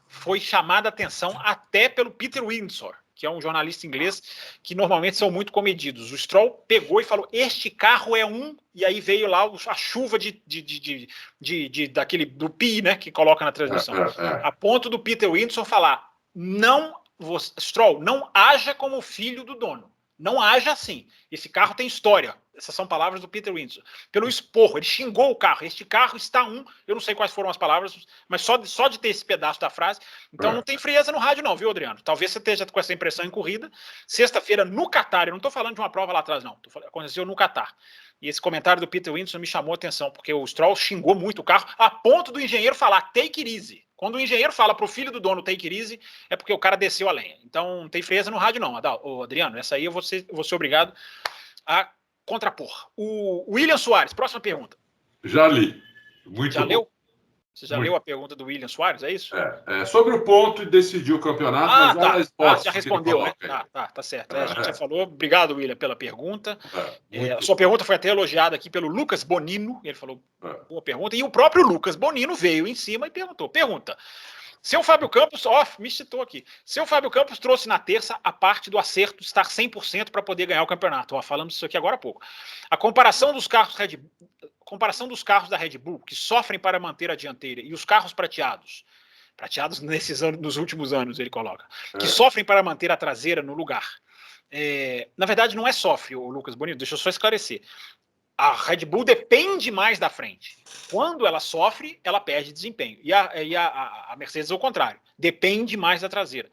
foi chamada a atenção até pelo Peter Windsor, que é um jornalista inglês que normalmente são muito comedidos. O Stroll pegou e falou: este carro é e aí veio lá a chuva do pi, né, que coloca na transmissão. A ponto do Peter Windsor falar: Stroll, não haja como filho do dono. Não haja assim. Esse carro tem história. Essas são palavras do Peter Windsor. Pelo esporro, ele xingou o carro. Este carro está eu não sei quais foram as palavras, mas só de ter esse pedaço da frase. Então não tem frieza no rádio não, viu, Adriano? Talvez você esteja com essa impressão em corrida. Sexta-feira no Qatar, eu não estou falando de uma prova lá atrás não. Aconteceu no Qatar. E esse comentário do Peter Windsor me chamou a atenção, porque o Stroll xingou muito o carro, a ponto do engenheiro falar take it easy. Quando o engenheiro fala para o filho do dono take it easy, é porque o cara desceu a lenha. Então não tem frieza no rádio não, Adriano. Essa aí eu vou ser obrigado a contrapor. O William Soares, próxima pergunta. Já li. Muito já bom. Leu? Você já leu a pergunta do William Soares, é isso? Sobre o ponto de decidir o campeonato, já respondeu, né? Tá certo. A gente já falou. Obrigado, William, pela pergunta. A sua pergunta foi até elogiada aqui pelo Lucas Bonino. Ele falou, boa pergunta. E o próprio Lucas Bonino veio em cima e perguntou. Seu Fábio Campos, me citou aqui. Seu Fábio Campos trouxe na terça a parte do acerto estar 100% para poder ganhar o campeonato. Falamos isso aqui agora há pouco. A comparação dos carros da Red Bull, que sofrem para manter a dianteira, e os carros prateados nos últimos anos, ele coloca, que sofrem para manter a traseira no lugar. Na verdade, não é sofre, o Lucas Bonito, deixa eu só esclarecer. A Red Bull depende mais da frente. Quando ela sofre, ela perde desempenho. E a Mercedes, ao contrário, depende mais da traseira.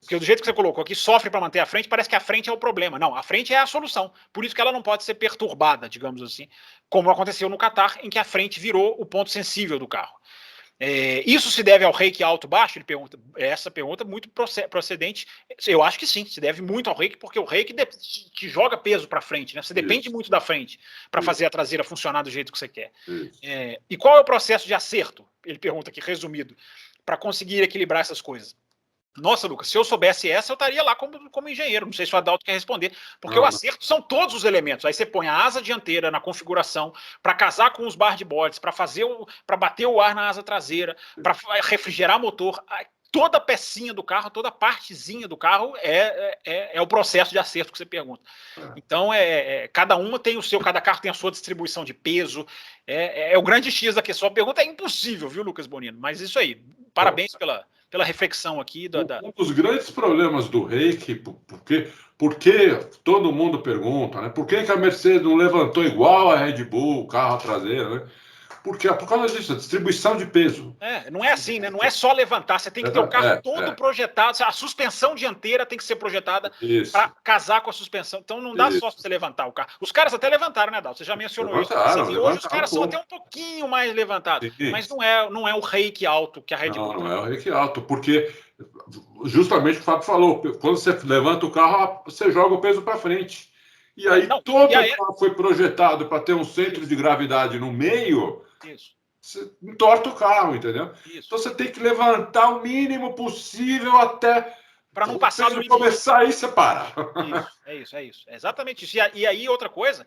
Porque do jeito que você colocou aqui, sofre para manter a frente, parece que a frente é o problema. Não, a frente é a solução. Por isso que ela não pode ser perturbada, digamos assim, como aconteceu no Qatar, em que a frente virou o ponto sensível do carro. Isso se deve ao reiki alto-baixo? Ele pergunta. Essa pergunta é muito procedente. Eu acho que sim, se deve muito ao reiki, porque o reiki te joga peso para frente, né? Você depende muito da frente para fazer a traseira funcionar do jeito que você quer. E qual é o processo de acerto? Ele pergunta aqui, resumido, para conseguir equilibrar essas coisas. Nossa, Lucas, se eu soubesse essa, eu estaria lá como engenheiro. Não sei se o Adalto quer responder. Porque o acerto são todos os elementos. Aí você põe a asa dianteira na configuração para casar com os barboards, para bater o ar na asa traseira, para refrigerar motor. Toda pecinha do carro, toda partezinha do carro é o processo de acerto que você pergunta. Então, cada uma tem o seu, cada carro tem a sua distribuição de peso. É o grande X da questão. A pergunta é impossível, viu, Lucas Bonino? Mas isso aí, parabéns pela reflexão aqui. Um dos grandes problemas do reiki, porque todo mundo pergunta, né? Por que a Mercedes não levantou igual a Red Bull, o carro traseiro, né? Porque por causa disso, a distribuição de peso. Não é assim, né? Não é só levantar, você tem que ter o carro todo projetado, a suspensão dianteira tem que ser projetada para casar com a suspensão. Então não dá só você levantar o carro. Os caras até levantaram, né, Dalton? Você já mencionou isso. Hoje os caras são até um pouquinho mais levantados, mas não é o reiki alto que a Red Bull. Não é o reiki alto, porque justamente o Fábio falou, quando você levanta o carro, você joga o peso para frente. E aí todo o carro foi projetado para ter um centro de gravidade no meio. Isso. Você entorta o carro, entendeu? Isso. Então você tem que levantar o mínimo possível até para não passar do limite. Começar aí, você para. É isso. É exatamente isso. E aí, outra coisa,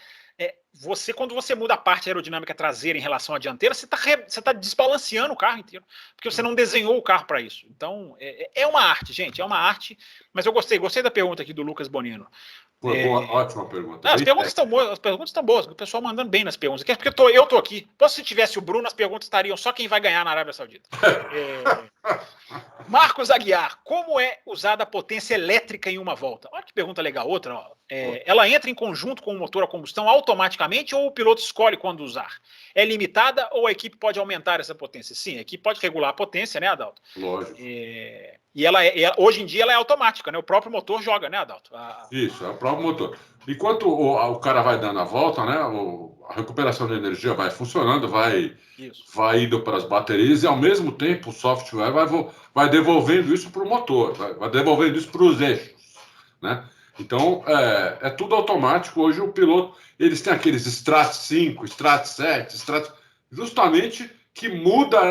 quando você muda a parte aerodinâmica traseira em relação à dianteira, você tá desbalanceando o carro inteiro, porque você não desenhou o carro para isso. Então, é uma arte, gente, é uma arte. Mas eu gostei da pergunta aqui do Lucas Bonino. Ótima pergunta. As perguntas estão boas, o pessoal mandando bem nas perguntas. Porque eu tô aqui. Se tivesse o Bruno, as perguntas estariam só quem vai ganhar na Arábia Saudita. Marcos Aguiar, como é usada a potência elétrica em uma volta? Olha que pergunta legal. Outra, ela entra em conjunto com o motor a combustão automaticamente ou o piloto escolhe quando usar? É limitada ou a equipe pode aumentar essa potência? Sim, a equipe pode regular a potência, né, Adalto? Lógico. E hoje em dia ela é automática, né? O próprio motor joga, né, Adalto? Isso, é o próprio motor. Enquanto o cara vai dando a volta, né? A recuperação de energia vai funcionando, vai indo para as baterias e ao mesmo tempo o software vai devolvendo isso para o motor, vai devolvendo isso para os eixos, né? Então é tudo automático. Hoje o piloto, eles têm aqueles Strat 5, Strat 7, justamente que muda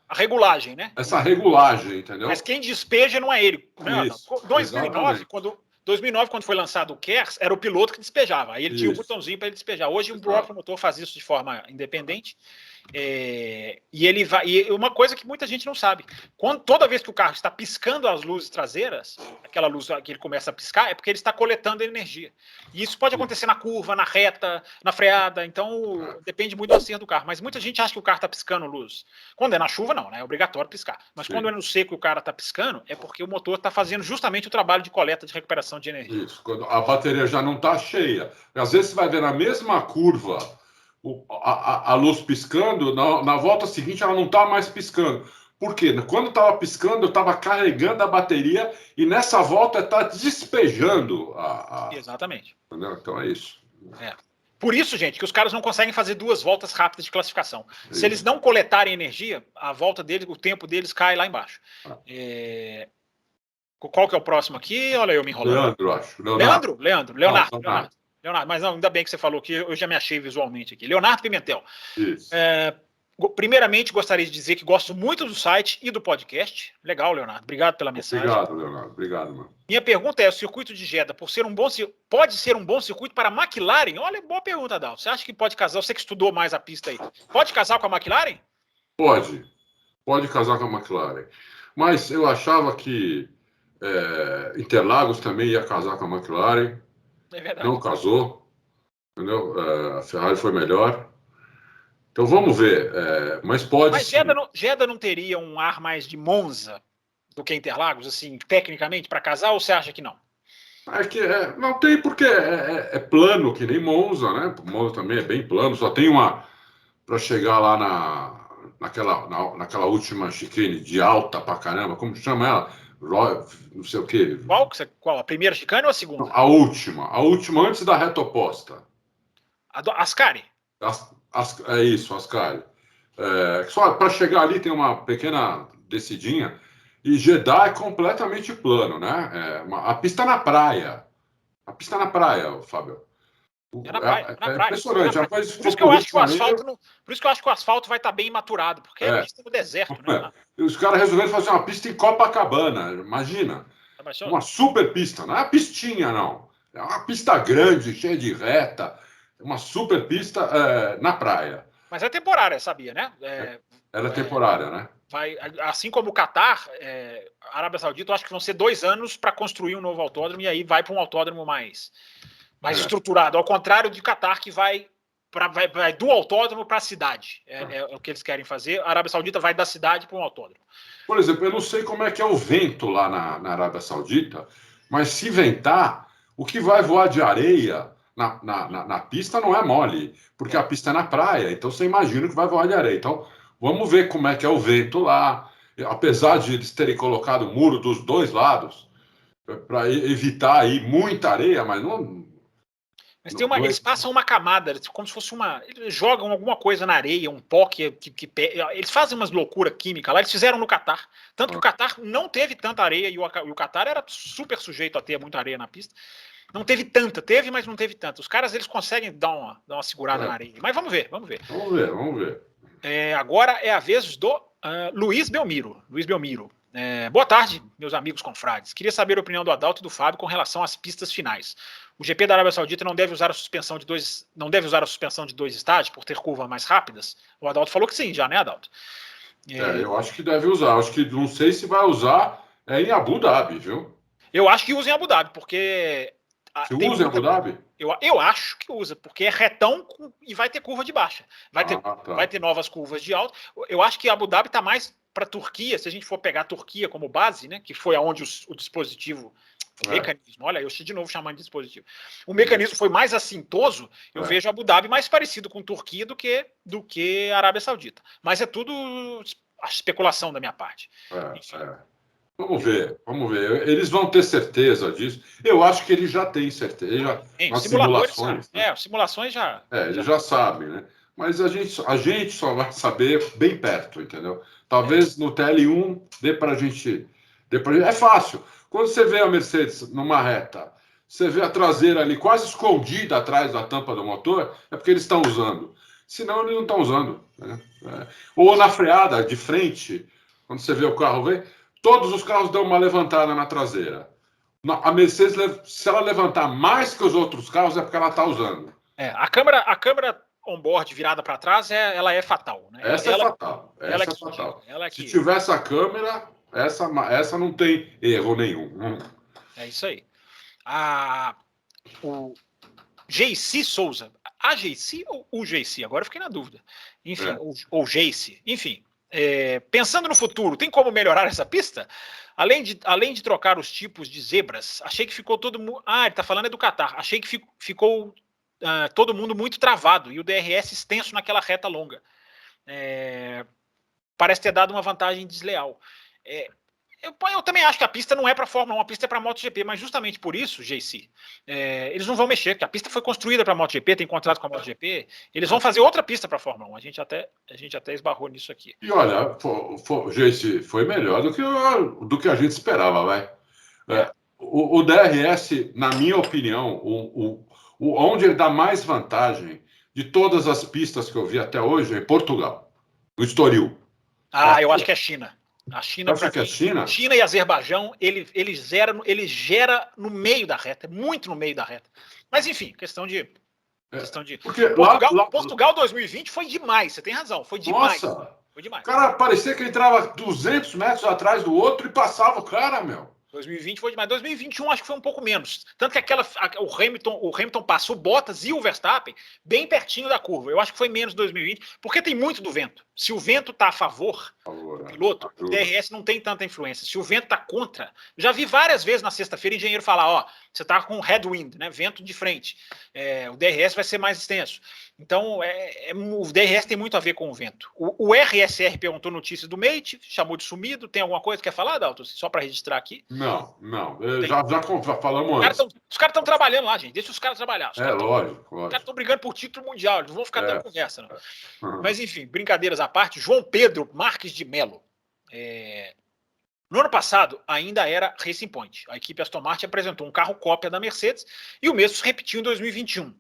a regulagem, né? Essa regulagem, entendeu? Mas quem despeja não é ele. Isso, 2009, quando foi lançado o KERS, era o piloto que despejava. Aí ele tinha o botãozinho para ele despejar. Hoje o próprio motor faz isso de forma independente. E uma coisa que muita gente não sabe: toda vez que o carro está piscando as luzes traseiras, aquela luz que ele começa a piscar, é porque ele está coletando energia. E isso pode acontecer na curva, na reta, na freada. Então depende muito do acerto do carro. Mas muita gente acha que o carro está piscando luz. Quando é na chuva, não, né? É obrigatório piscar. Mas quando é no seco e o cara está piscando, é porque o motor está fazendo justamente o trabalho de coleta, de recuperação de energia. Isso, quando a bateria já não está cheia. Às vezes você vai ver na mesma curva a luz piscando, na volta seguinte ela não está mais piscando. Por quê? Quando estava piscando, eu estava carregando a bateria e nessa volta está despejando Exatamente. Entendeu? Então é isso. Por isso, gente, que os caras não conseguem fazer 2 voltas rápidas de classificação. Se eles não coletarem energia, a volta deles, o tempo deles cai lá embaixo. Qual que é o próximo aqui? Olha eu me enrolando. Leandro, acho. Leonardo. Mas não, ainda bem que você falou que eu já me achei visualmente aqui. Leonardo Pimentel. Isso. Primeiramente, gostaria de dizer que gosto muito do site e do podcast. Legal, Leonardo. Obrigado pela mensagem. Obrigado, Leonardo. Obrigado, mano. Minha pergunta é: o circuito de Jeddah, pode ser um bom circuito para a McLaren? Olha, boa pergunta, Adalto. Você acha que pode casar? Você que estudou mais a pista aí. Pode casar com a McLaren? Pode casar com a McLaren. Mas eu achava que Interlagos também ia casar com a McLaren. É verdade. Não casou, entendeu? A Ferrari foi melhor. Então vamos ver. Mas pode. Mas Jeddah não teria um ar mais de Monza do que Interlagos, assim, tecnicamente, para casar, ou você acha que não? Não tem, porque é plano, que nem Monza, né? Monza também é bem plano, só tem uma para chegar lá naquela última chicane de alta pra caramba, como chama ela? não sei o quê. Qual? A primeira chicane ou a segunda? A última antes da reta oposta. Ascari. É isso, Ascari. Só para chegar ali tem uma pequena descidinha. E Jeddah é completamente plano, né? A pista na praia. A pista na praia, Fábio. É na praia. Impressionante. Rapaz, por isso que eu acho que o asfalto por isso que eu acho que o asfalto vai estar bem maturado, porque é pista no deserto, né? Os caras resolveram fazer uma pista em Copacabana. Imagina. Uma super pista. Não é uma pistinha, não. É uma pista grande, cheia de reta. Uma super pista na praia. Mas é temporária, sabia, né? Ela é temporária, né? Assim como o Catar, a Arábia Saudita, eu acho que vão ser 2 anos para construir um novo autódromo e aí vai para um autódromo mais estruturado. Ao contrário do Catar, que vai do autódromo para a cidade. É o que eles querem fazer. A Arábia Saudita vai da cidade para um autódromo. Por exemplo, eu não sei como é que é o vento lá na Arábia Saudita, mas se ventar, o que vai voar de areia na pista não é mole, porque a pista é na praia, então você imagina que vai voar de areia. Então, vamos ver como é que é o vento lá. Apesar de eles terem colocado o muro dos dois lados, para evitar aí muita areia, mas não... Mas eles passam uma camada, como se fosse eles jogam alguma coisa na areia, um pó eles fazem umas loucuras químicas lá, eles fizeram no Catar. Tanto que o Catar não teve tanta areia, e o Catar era super sujeito a ter muita areia na pista. Não teve tanta, mas não teve tanta. Os caras, eles conseguem dar uma segurada na areia. Mas vamos ver. Vamos ver. Agora é a vez do Luiz Belmiro. Boa tarde, meus amigos confrades. Queria saber a opinião do Adalto e do Fábio com relação às pistas finais. O GP da Arábia Saudita não deve usar a suspensão de dois estágios por ter curvas mais rápidas? O Adalto falou que sim, já, né, Adalto? Eu acho que deve usar. Acho que não sei se vai usar em Abu Dhabi, viu? Eu acho que usa em Abu Dhabi, porque... usa em Abu Dhabi? Eu acho que usa, porque é retão e vai ter curva de baixa. Vai ter novas curvas de alta. Eu acho que Abu Dhabi está mais para a Turquia, se a gente for pegar a Turquia como base, né, que foi aonde o dispositivo, mecanismo, olha, eu estou de novo chamando de dispositivo. O mecanismo foi mais assintoso, eu vejo Abu Dhabi mais parecido com Turquia do que Arábia Saudita. Mas é tudo a especulação da minha parte. Vamos ver. Eles vão ter certeza disso. Eu acho que eles já têm certeza. Nas simulações. Simulações já. Eles já sabem, né? Mas a gente só vai saber bem perto, entendeu? Talvez no TL1 dê para a gente. É fácil. Quando você vê a Mercedes numa reta, você vê a traseira ali quase escondida atrás da tampa do motor, é porque eles estão usando. Senão, eles não estão usando. Né? Ou na freada, de frente, quando você vê o carro, todos os carros dão uma levantada na traseira. A Mercedes, se ela levantar mais que os outros carros, é porque ela está usando. A câmera on-board virada para trás, ela é fatal. Né? Essa é fatal. Se tivesse a câmera, essa não tem erro nenhum. É isso aí. O JC Souza. A JC ou o JC? Agora eu fiquei na dúvida. Enfim, ou JC. Enfim, pensando no futuro, tem como melhorar essa pista? Além de trocar os tipos de zebras, achei que ficou todo mundo... ele está falando do Catar. Achei que ficou todo mundo muito travado e o DRS extenso naquela reta longa. Parece ter dado uma vantagem desleal. Eu também acho que a pista não é para Fórmula 1, a pista é para MotoGP, mas justamente por isso, JC, eles não vão mexer, porque a pista foi construída para MotoGP, tem contrato com a MotoGP, eles vão fazer outra pista para Fórmula 1, a gente até esbarrou nisso aqui. E olha, JC, foi melhor do que a gente esperava, vai. O DRS, na minha opinião, onde ele dá mais vantagem de todas as pistas que eu vi até hoje é em Portugal, no Estoril. Eu acho que é China. A China, China e Azerbaijão, ele gera no meio da reta, muito no meio da reta. Mas enfim, questão de porque Portugal 2020 foi demais, você tem razão, foi demais. Nossa, foi demais. O cara parecia que ele entrava 200 metros atrás do outro e passava o cara, meu. 2020 foi demais. 2021 acho que foi um pouco menos. Tanto que o Hamilton passou Bottas e o Verstappen bem pertinho da curva. Eu acho que foi menos 2020, porque tem muito do vento. Se o vento está a favor do piloto, o ajuda. DRS não tem tanta influência. Se o vento está contra, já vi várias vezes na sexta-feira engenheiro falar, ó, você está com headwind, né, vento de frente, o DRS vai ser mais extenso. Então, o DRS tem muito a ver com o vento. O RSR perguntou notícias do Mate, chamou de sumido, tem alguma coisa que quer falar, Dalton? Só para registrar aqui. Não. Já falamos antes. Os caras estão trabalhando lá, gente. Deixa os caras trabalhar. Lógico. Os caras estão brigando por título mundial, eles não vão ficar dando conversa, não. Uhum. Mas, enfim, brincadeiras à parte, João Pedro Marques de Mello. No ano passado, ainda era Racing Point. A equipe Aston Martin apresentou um carro cópia da Mercedes e o mesmo se repetiu em 2021.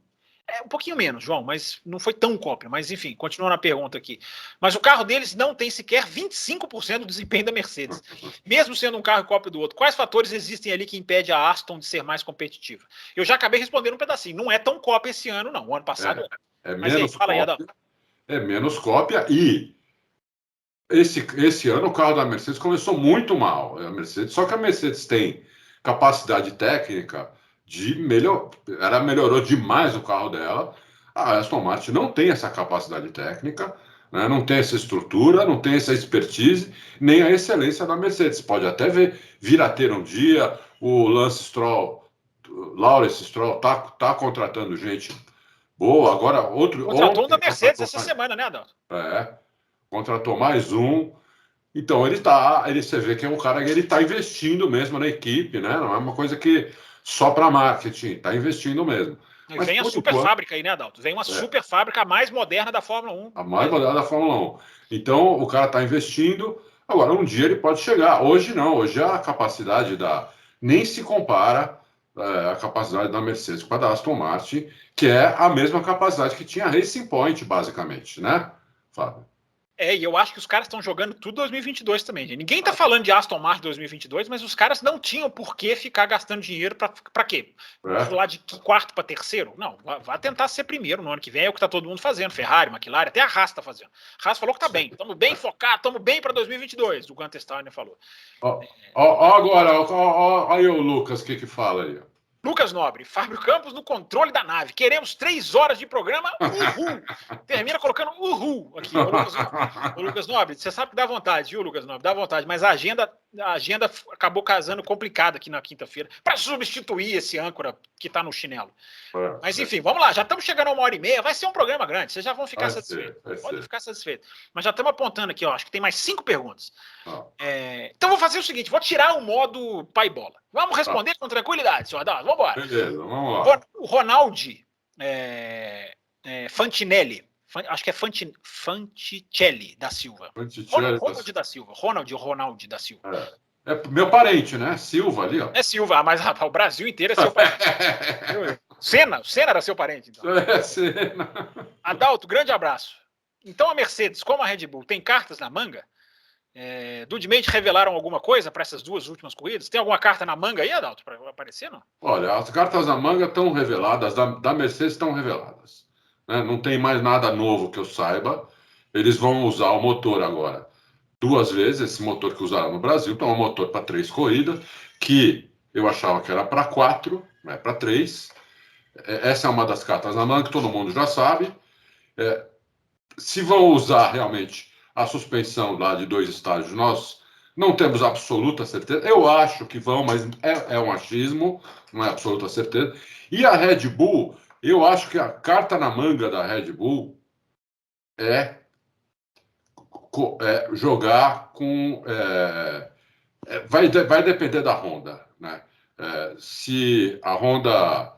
Um pouquinho menos, João, mas não foi tão cópia. Mas, enfim, continuando a pergunta aqui. Mas o carro deles não tem sequer 25% do desempenho da Mercedes, mesmo sendo um carro cópia do outro. Quais fatores existem ali que impedem a Aston de ser mais competitiva? Eu já acabei respondendo um pedacinho. Não é tão cópia esse ano, não. O ano passado mas menos fala aí, cópia. Menos cópia e esse ano o carro da Mercedes começou muito mal. Só que a Mercedes tem capacidade técnica ela melhorou demais o carro dela. A Aston Martin não tem essa capacidade técnica, né? Não tem essa estrutura, não tem essa expertise, nem a excelência da Mercedes. Pode até vir a ter um dia o Lawrence Stroll tá contratando gente boa. Agora contratou um da Mercedes essa semana, né, Adalto? Contratou mais um. Então você vê que é um cara que ele está investindo mesmo na equipe, né? Não é uma coisa que só para marketing, está investindo mesmo. Mas vem a super fábrica aí, né, Adalto? Vem uma super fábrica, a mais moderna da Fórmula 1. A mais moderna da Fórmula 1. Então o cara está investindo. Agora, um dia ele pode chegar. Hoje não, hoje a capacidade nem se compara a capacidade da Mercedes com a da Aston Martin, que é a mesma capacidade que tinha a Racing Point, basicamente, né, Fábio? E eu acho que os caras estão jogando tudo 2022 também. Gente. Ninguém tá falando de Aston Martin 2022, mas os caras não tinham por que ficar gastando dinheiro para quê? Pular de quarto para terceiro? Não, vai tentar ser primeiro no ano que vem, é o que tá todo mundo fazendo. Ferrari, McLaren, até a Haas tá fazendo. A Haas falou que tá bem, estamos bem focados, estamos bem para 2022, o Gunter Steiner falou. Agora, aí o Lucas, o que fala aí? Lucas Nobre, Fábio Campos no controle da nave. Queremos 3 horas de programa. Uhul! Termina colocando uhul aqui. Ô, Lucas Nobre, você sabe que dá vontade, viu, Lucas Nobre? Dá vontade, mas a agenda acabou casando complicada aqui na quinta-feira para substituir esse âncora que está no chinelo. Mas enfim, vamos lá. Já estamos chegando a 1h30. Vai ser um programa grande. Vocês já vão ficar satisfeitos. Pode ficar satisfeito. Mas já estamos apontando aqui, ó. Acho que tem mais 5 perguntas. Então vou fazer o seguinte: vou tirar o modo pai bola. Vamos responder com tranquilidade, senhor Adalto. Vamos embora. Beleza, vamos lá. O Ronaldi Fantinelli. Acho que é Fanticelli da Silva. Ronald da Silva. Ronald da Silva. É meu parente, né? Silva ali, ó. É Silva, mas o Brasil inteiro é seu parente. Senna era seu parente, então. Senna. Adalto, grande abraço. Então a Mercedes, como a Red Bull, tem cartas na manga? Dudimate revelaram alguma coisa para essas 2 últimas corridas? Tem alguma carta na manga aí, Adalto, para aparecer, não? Olha, as cartas na manga estão reveladas, da Mercedes estão reveladas. Né? Não tem mais nada novo que eu saiba. Eles vão usar o motor agora 2 vezes, esse motor que usaram no Brasil, então é um motor para 3 corridas, que eu achava que era para 4, não é para 3. Essa é uma das cartas na manga que todo mundo já sabe. Se vão usar realmente a suspensão lá de 2 estágios, nós não temos absoluta certeza. Eu acho que vão, mas é um achismo, não é absoluta certeza. E a Red Bull, eu acho que a carta na manga da Red Bull é jogar com... vai depender da Honda, né? Se a Honda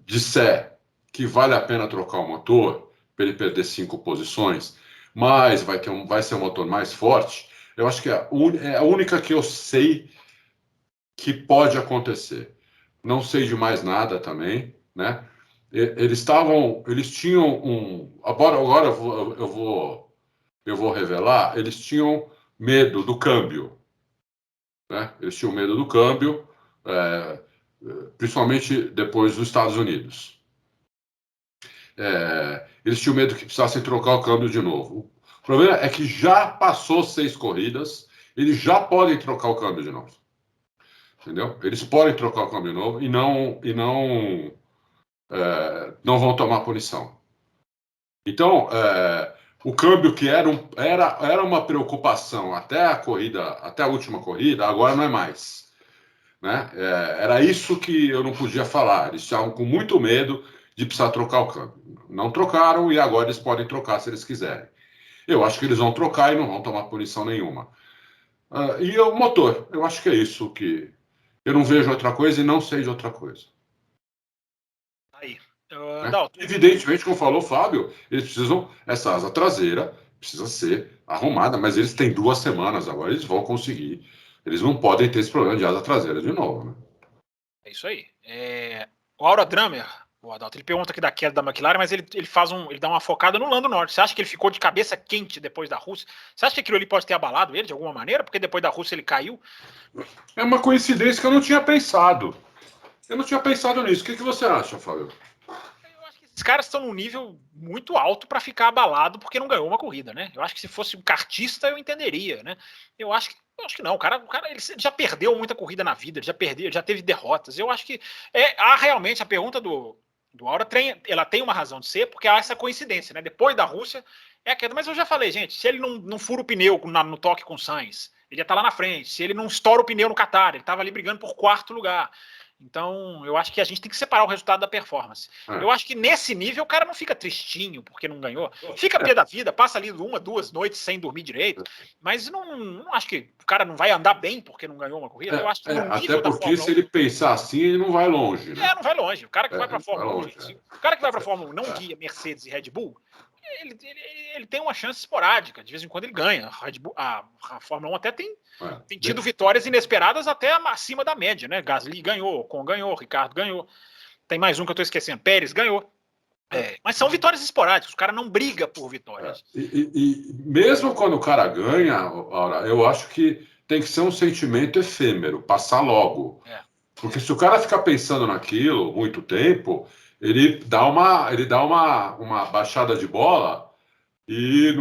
disser que vale a pena trocar o motor para ele perder 5 posições, mas vai ser um motor mais forte, eu acho que é a única que eu sei que pode acontecer. Não sei de mais nada também, né? Eles tinham agora eu vou revelar, eles tinham medo do câmbio, né? Eles tinham medo do câmbio, principalmente depois dos Estados Unidos. Eles tinham medo que precisassem trocar o câmbio de novo. O problema é que já passou 6 corridas, eles já podem trocar o câmbio de novo. Entendeu? Eles podem trocar o câmbio de novo e não vão tomar punição. Então, o câmbio que era uma preocupação até a corrida, até a última corrida, agora não é mais. Né? Era isso que eu não podia falar. Eles estavam com muito medo de precisar trocar o câmbio. Não trocaram e agora eles podem trocar se eles quiserem. Eu acho que eles vão trocar e não vão tomar punição nenhuma. E o motor, eu acho que é isso que eu não vejo outra coisa e não sei de outra coisa. Aí. Né? Dalton. Evidentemente, como falou o Fábio, eles precisam, essa asa traseira precisa ser arrumada, mas eles têm 2 semanas agora, eles vão conseguir. Eles não podem ter esse problema de asa traseira de novo. Né? É isso aí. O Aura Dramer, o Adalto, ele pergunta aqui da queda da McLaren, mas ele dá uma focada no Lando Norris. Você acha que ele ficou de cabeça quente depois da Rússia? Você acha que aquilo ali pode ter abalado ele de alguma maneira? Porque depois da Rússia ele caiu? É uma coincidência que eu não tinha pensado. Eu não tinha pensado nisso. O que você acha, Fábio? Eu acho que esses caras estão num nível muito alto para ficar abalado porque não ganhou uma corrida, né? Eu acho que se fosse um kartista eu entenderia, né? Eu acho que não. O cara ele já perdeu muita corrida na vida, ele já teve derrotas. Eu acho que há realmente a pergunta do Aura, ela tem uma razão de ser, porque há essa coincidência, né? Depois da Rússia é a queda. Mas eu já falei, gente, se ele não fura o pneu no toque com o Sainz, ele ia estar lá na frente. Se ele não estoura o pneu no Qatar, ele estava ali brigando por 4º lugar. Então, eu acho que a gente tem que separar o resultado da performance. Eu acho que nesse nível o cara não fica tristinho porque não ganhou. Fica pé da vida, passa ali 1, 2 noites sem dormir direito. Mas não acho que o cara não vai andar bem porque não ganhou uma corrida. Eu acho que no nível até porque se ele pensar assim, ele não vai longe. Né? Não vai longe. O cara que vai para a Fórmula 1, o cara que vai para a Fórmula 1 não guia Mercedes e Red Bull, ele tem uma chance esporádica. De vez em quando ele ganha. A Fórmula 1 até tem tido vitórias inesperadas até acima da média, né? Gasly ganhou, Ocon ganhou, Ricardo ganhou. Tem mais um que eu estou esquecendo, Pérez ganhou. Mas são vitórias esporádicas, o cara não briga por vitórias. E mesmo quando o cara ganha, eu acho que tem que ser um sentimento efêmero, passar logo. Porque se o cara ficar pensando naquilo muito tempo, ele dá uma baixada de bola e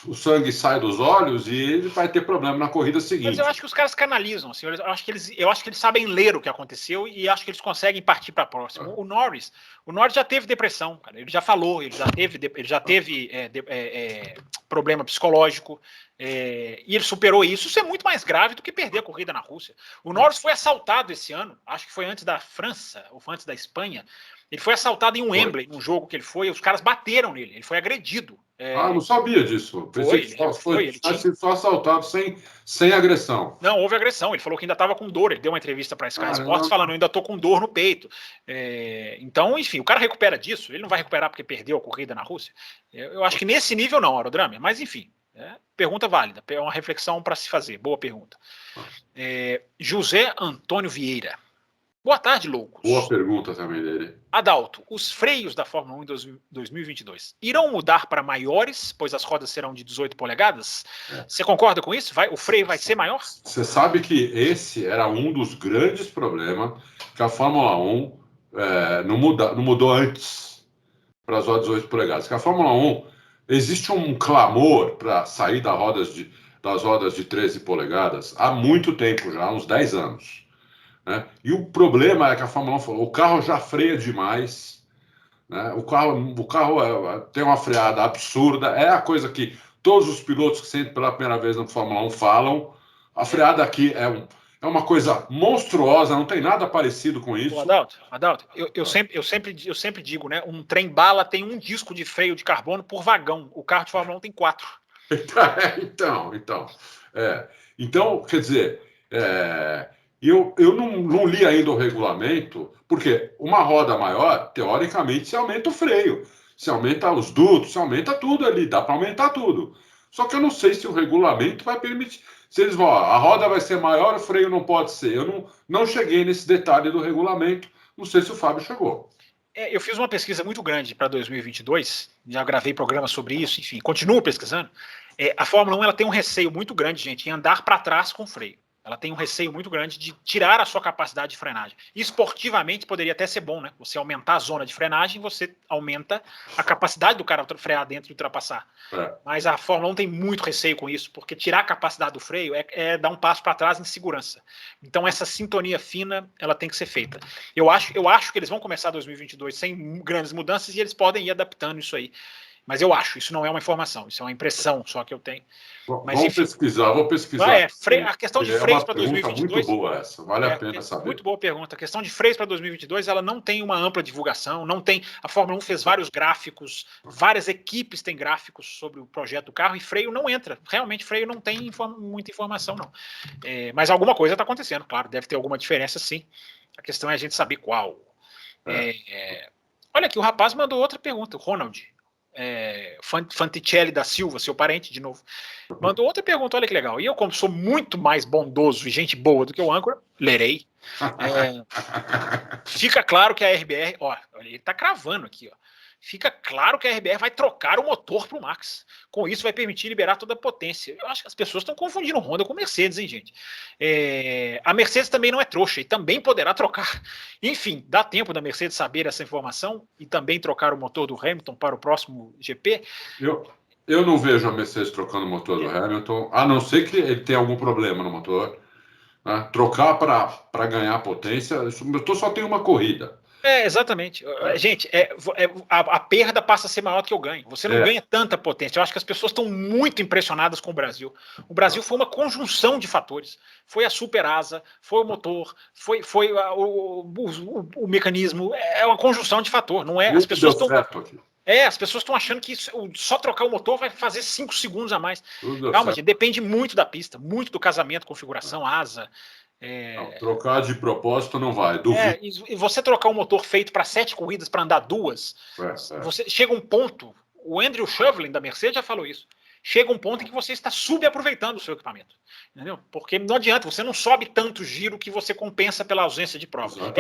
o sangue sai dos olhos e ele vai ter problema na corrida seguinte. Mas eu acho que os caras canalizam, assim, eu acho que eles sabem ler o que aconteceu e acho que eles conseguem partir para a próxima. O Norris já teve depressão, cara, ele já falou, ele já teve problema psicológico e ele superou isso. Isso é muito mais grave do que perder a corrida na Rússia. O Norris foi assaltado esse ano, acho que foi antes da França ou foi antes da Espanha. Ele foi assaltado em Wembley, num jogo que ele foi, os caras bateram nele, ele foi agredido. Não sabia disso. Pensei que foi só assaltado sem agressão. Não, houve agressão. Ele falou que ainda estava com dor. Ele deu uma entrevista para a Sky Sports falando: eu ainda estou com dor no peito. Então, enfim, o cara recupera disso. Ele não vai recuperar porque perdeu a corrida na Rússia. Eu acho que nesse nível não, Aerodrama. Mas, enfim, pergunta válida. É uma reflexão para se fazer. Boa pergunta. José Antônio Vieira. Boa tarde, loucos. Boa pergunta também dele. Adalto, os freios da Fórmula 1 em 2022 irão mudar para maiores, pois as rodas serão de 18 polegadas? Você concorda com isso? O freio vai ser maior? Você sabe que esse era um dos grandes problemas que a Fórmula 1 não mudou antes para as rodas de 18 polegadas. Que a Fórmula 1 existe um clamor para sair das rodas de 13 polegadas há muito tempo já, há uns 10 anos. Né? E o problema é que a Fórmula 1 falou: o carro já freia demais, né? O carro tem uma freada absurda, é a coisa que todos os pilotos que sentem pela primeira vez na Fórmula 1 falam. A freada aqui é uma coisa monstruosa, não tem nada parecido com isso. Adalto, eu sempre digo, né? Um trem-bala tem um disco de freio de carbono por vagão. O carro de Fórmula 1 tem 4. Então, quer dizer, eu não li ainda o regulamento, porque uma roda maior, teoricamente, se aumenta o freio, se aumenta os dutos, se aumenta tudo ali, dá para aumentar tudo. Só que eu não sei se o regulamento vai permitir. Se eles vão, a roda vai ser maior, o freio não pode ser. Eu não cheguei nesse detalhe do regulamento, não sei se o Fábio chegou. Eu fiz uma pesquisa muito grande para 2022, já gravei programas sobre isso, enfim, continuo pesquisando. A Fórmula 1 ela tem um receio muito grande, gente, em andar para trás com freio. Ela tem um receio muito grande de tirar a sua capacidade de frenagem. Esportivamente poderia até ser bom, né? Você aumentar a zona de frenagem, você aumenta a capacidade do cara frear dentro e ultrapassar. Mas a Fórmula 1 tem muito receio com isso, porque tirar a capacidade do freio é dar um passo para trás em segurança. Então essa sintonia fina, ela tem que ser feita. Eu acho que eles vão começar 2022 sem grandes mudanças e eles podem ir adaptando isso aí. Mas eu acho, isso não é uma informação, isso é uma impressão só que eu tenho. Mas, vou pesquisar. A questão de freios para 2022... muito boa essa, vale a pena saber. Muito boa pergunta. A questão de freios para 2022, ela não tem uma ampla divulgação, não tem... A Fórmula 1 fez vários gráficos, várias equipes têm gráficos sobre o projeto do carro, e freio não entra. Realmente, freio não tem muita informação, não. Mas alguma coisa está acontecendo, claro, deve ter alguma diferença, sim. A questão é a gente saber qual. Olha aqui, o rapaz mandou outra pergunta, o Ronald. Fanticelli da Silva, seu parente, de novo, mandou outra pergunta, olha que legal. E eu, como sou muito mais bondoso e gente boa do que o âncora, lerei. Fica claro que a RBR, ó, ele tá cravando aqui, ó. Fica claro que a RBR vai trocar o motor para o Max. Com isso, vai permitir liberar toda a potência. Eu acho que as pessoas estão confundindo Honda com Mercedes, hein, gente? A Mercedes também não é trouxa e também poderá trocar. Enfim, dá tempo da Mercedes saber essa informação e também trocar o motor do Hamilton para o próximo GP? Eu não vejo a Mercedes trocando o motor do Hamilton, a não ser que ele tenha algum problema no motor. Né? Trocar para ganhar potência, o motor só tem uma corrida. Exatamente. Gente, a perda passa a ser maior do que o ganho. Você não ganha tanta potência. Eu acho que as pessoas estão muito impressionadas com o Brasil. O Brasil foi uma conjunção de fatores. Foi a super asa, foi o motor, foi o mecanismo. É uma conjunção de fator. Não é? As pessoas estão... as pessoas estão achando que só trocar o motor vai fazer 5 segundos a mais. Calma, gente, depende muito da pista, muito do casamento, configuração, asa. Não, trocar de propósito não vai. E você trocar um motor feito para 7 corridas para andar 2, você chega um ponto, o Andrew Shovlin da Mercedes já falou isso, chega um ponto em que você está subaproveitando o seu equipamento, entendeu? Porque não adianta, você não sobe tanto giro que você compensa pela ausência de prova.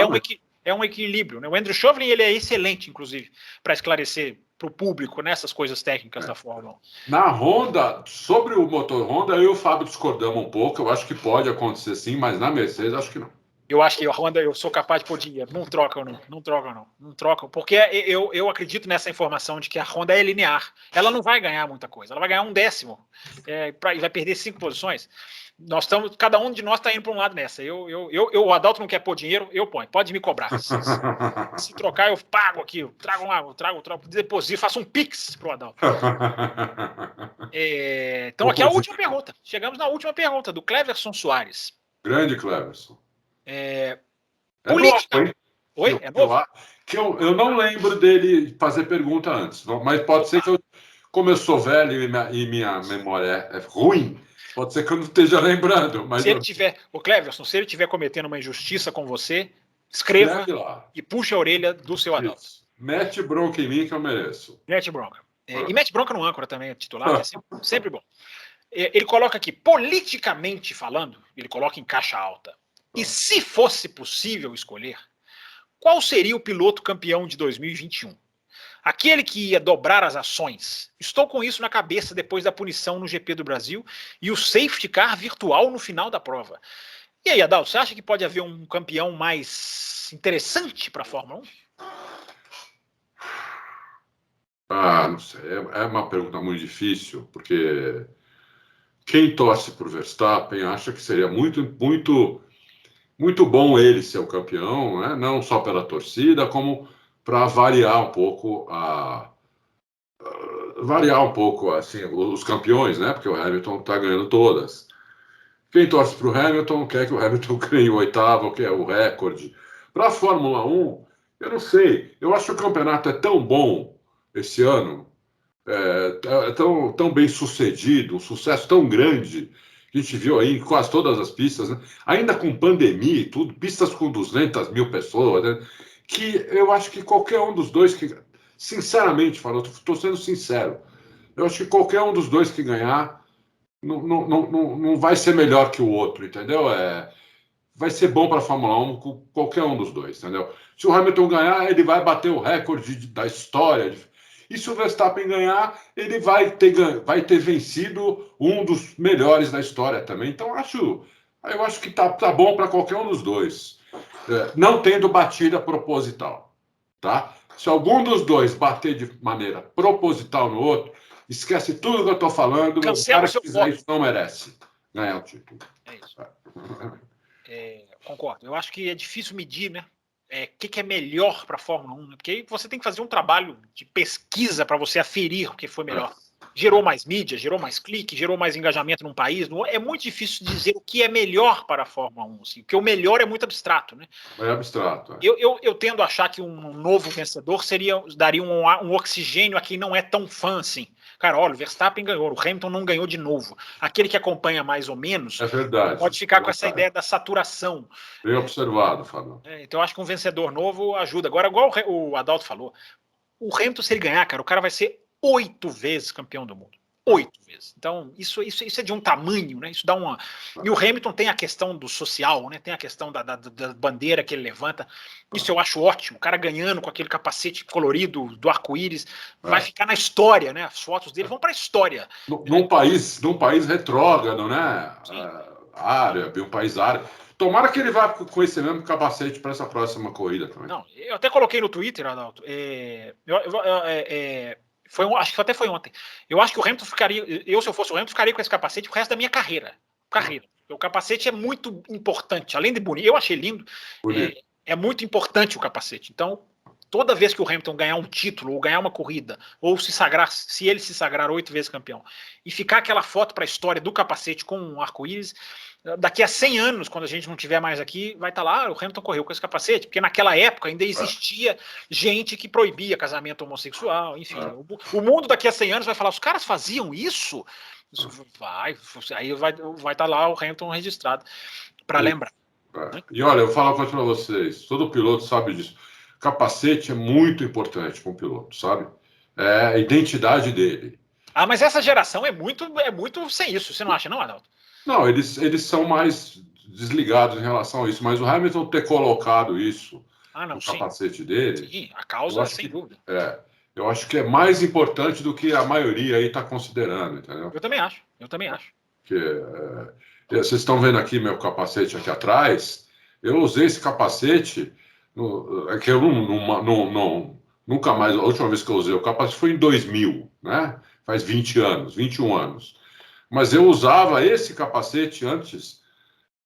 É um equilíbrio, né? O Andrew Shovlin, ele é excelente, inclusive, para esclarecer para o público nessas coisas técnicas da Fórmula 1. Na Honda, sobre o motor Honda, eu e o Fábio discordamos um pouco. Eu acho que pode acontecer sim, mas na Mercedes acho que não. Eu acho que a Honda, eu sou capaz de pôr dinheiro. Não trocam, não. Não trocam, não. Não trocam. Porque eu acredito nessa informação de que a Honda é linear. Ela não vai ganhar muita coisa. Ela vai ganhar 1/10. E vai perder 5 posições. Cada um de nós está indo para um lado nessa. O Adalto não quer pôr dinheiro, eu ponho. Pode me cobrar. Se trocar, eu pago aqui. Eu trago, deposito, faço um pix para o Adalto. Então, aqui é a última pergunta. Chegamos na última pergunta, do Cleverson Soares. Grande Cleverson. Política. Novo, Oi? É novo? Eu não lembro dele fazer pergunta antes, mas pode ser que como eu sou velho e minha memória é ruim, pode ser que eu não esteja lembrando. Mas o Cleverson, se ele estiver cometendo uma injustiça com você, escreva e puxe a orelha do seu Adalto. Mete bronca em mim que eu mereço. Mete bronca. E mete bronca no âncora também, titular, que é sempre bom. Ele coloca aqui, politicamente falando, ele coloca em caixa alta. E se fosse possível escolher, qual seria o piloto campeão de 2021? Aquele que ia dobrar as ações. Estou com isso na cabeça depois da punição no GP do Brasil e o safety car virtual no final da prova. E aí, Adalto, você acha que pode haver um campeão mais interessante para a Fórmula 1? Não sei. É uma pergunta muito difícil, porque quem torce por Verstappen acha que seria muito, muito, muito bom ele ser o campeão, né? Não só pela torcida, como para variar um pouco assim, os campeões, né? Porque o Hamilton está ganhando todas. Quem torce para o Hamilton quer que o Hamilton ganhe o 8º, que é o recorde. Para a Fórmula 1, eu não sei. Eu acho que o campeonato é tão bom esse ano, tão bem sucedido, um sucesso tão grande, que a gente viu aí em quase todas as pistas, né? Ainda com pandemia e tudo, pistas com 200 mil pessoas, né? Que eu acho que qualquer um dos dois que, sinceramente falando, estou sendo sincero, eu acho que qualquer um dos dois que ganhar não vai ser melhor que o outro, entendeu? Vai ser bom para a Fórmula 1 com qualquer um dos dois, entendeu? Se o Hamilton ganhar, ele vai bater o recorde da história. E se o Verstappen ganhar, ele vai ter vencido um dos melhores da história também. Então, eu acho que tá bom para qualquer um dos dois. Não tendo batida proposital, tá? Se algum dos dois bater de maneira proposital no outro, esquece tudo que eu estou falando. Cancela o cara que fizer isso não merece ganhar o título. É isso. Concordo. Eu acho que é difícil medir, né? que é melhor para a Fórmula 1, né? Porque aí você tem que fazer um trabalho de pesquisa para você aferir o que foi melhor. Gerou mais mídia, gerou mais clique, gerou mais engajamento num país. É muito difícil dizer o que é melhor para a Fórmula 1. Assim, porque o melhor é muito abstrato, né? É abstrato. Eu tendo a achar que um novo vencedor daria um oxigênio a quem não é tão fã assim. Cara, olha, o Verstappen ganhou, o Hamilton não ganhou de novo. Aquele que acompanha mais ou menos pode ficar com essa ideia da saturação. Bem observado, Fábio. Então eu acho que um vencedor novo ajuda. Agora, igual o Adalto falou, o Hamilton, se ele ganhar, cara, o cara vai ser 8 vezes campeão do mundo. 8 vezes. Então, isso é de um tamanho, né? Isso dá uma. E o Hamilton tem a questão do social, né? Tem a questão da bandeira que ele levanta. Isso eu acho ótimo. O cara ganhando com aquele capacete colorido do arco-íris vai ficar na história, né? As fotos dele vão para a história. Num país retrógrado, né? Árabe, um país árabe. Tomara que ele vá com esse mesmo capacete para essa próxima corrida também. Não, eu até coloquei no Twitter, Adalto. Acho que até foi ontem. Eu acho que o Hamilton ficaria. Se eu fosse o Hamilton, ficaria com esse capacete o resto da minha carreira. O capacete é muito importante. Além de bonito, eu achei lindo. É muito importante o capacete. Então, toda vez que o Hamilton ganhar um título, ou ganhar uma corrida, ou se ele se sagrar 8 vezes campeão, e ficar aquela foto para a história do capacete com um arco-íris, daqui a 100 anos, quando a gente não estiver mais aqui, vai estar lá, o Hamilton correu com esse capacete, porque naquela época ainda existia gente que proibia casamento homossexual, enfim. O mundo daqui a 100 anos vai falar, os caras faziam isso? Aí vai estar lá o Hamilton registrado para lembrar. E olha, eu vou falar uma coisa para vocês, todo piloto sabe disso. Capacete é muito importante para um piloto, sabe? É a identidade dele. Mas essa geração é muito sem isso, você não acha, não, Adalto? Não, eles são mais desligados em relação a isso, mas o Hamilton ter colocado isso no capacete dele... Sim, a causa, sem dúvida. Eu acho que é mais importante do que a maioria aí está considerando, entendeu? Eu também acho. Vocês estão vendo aqui meu capacete aqui atrás, eu usei esse capacete, que eu nunca mais, a última vez que eu usei o capacete foi em 2000, né? Faz 20 anos, 21 anos. Mas eu usava esse capacete antes.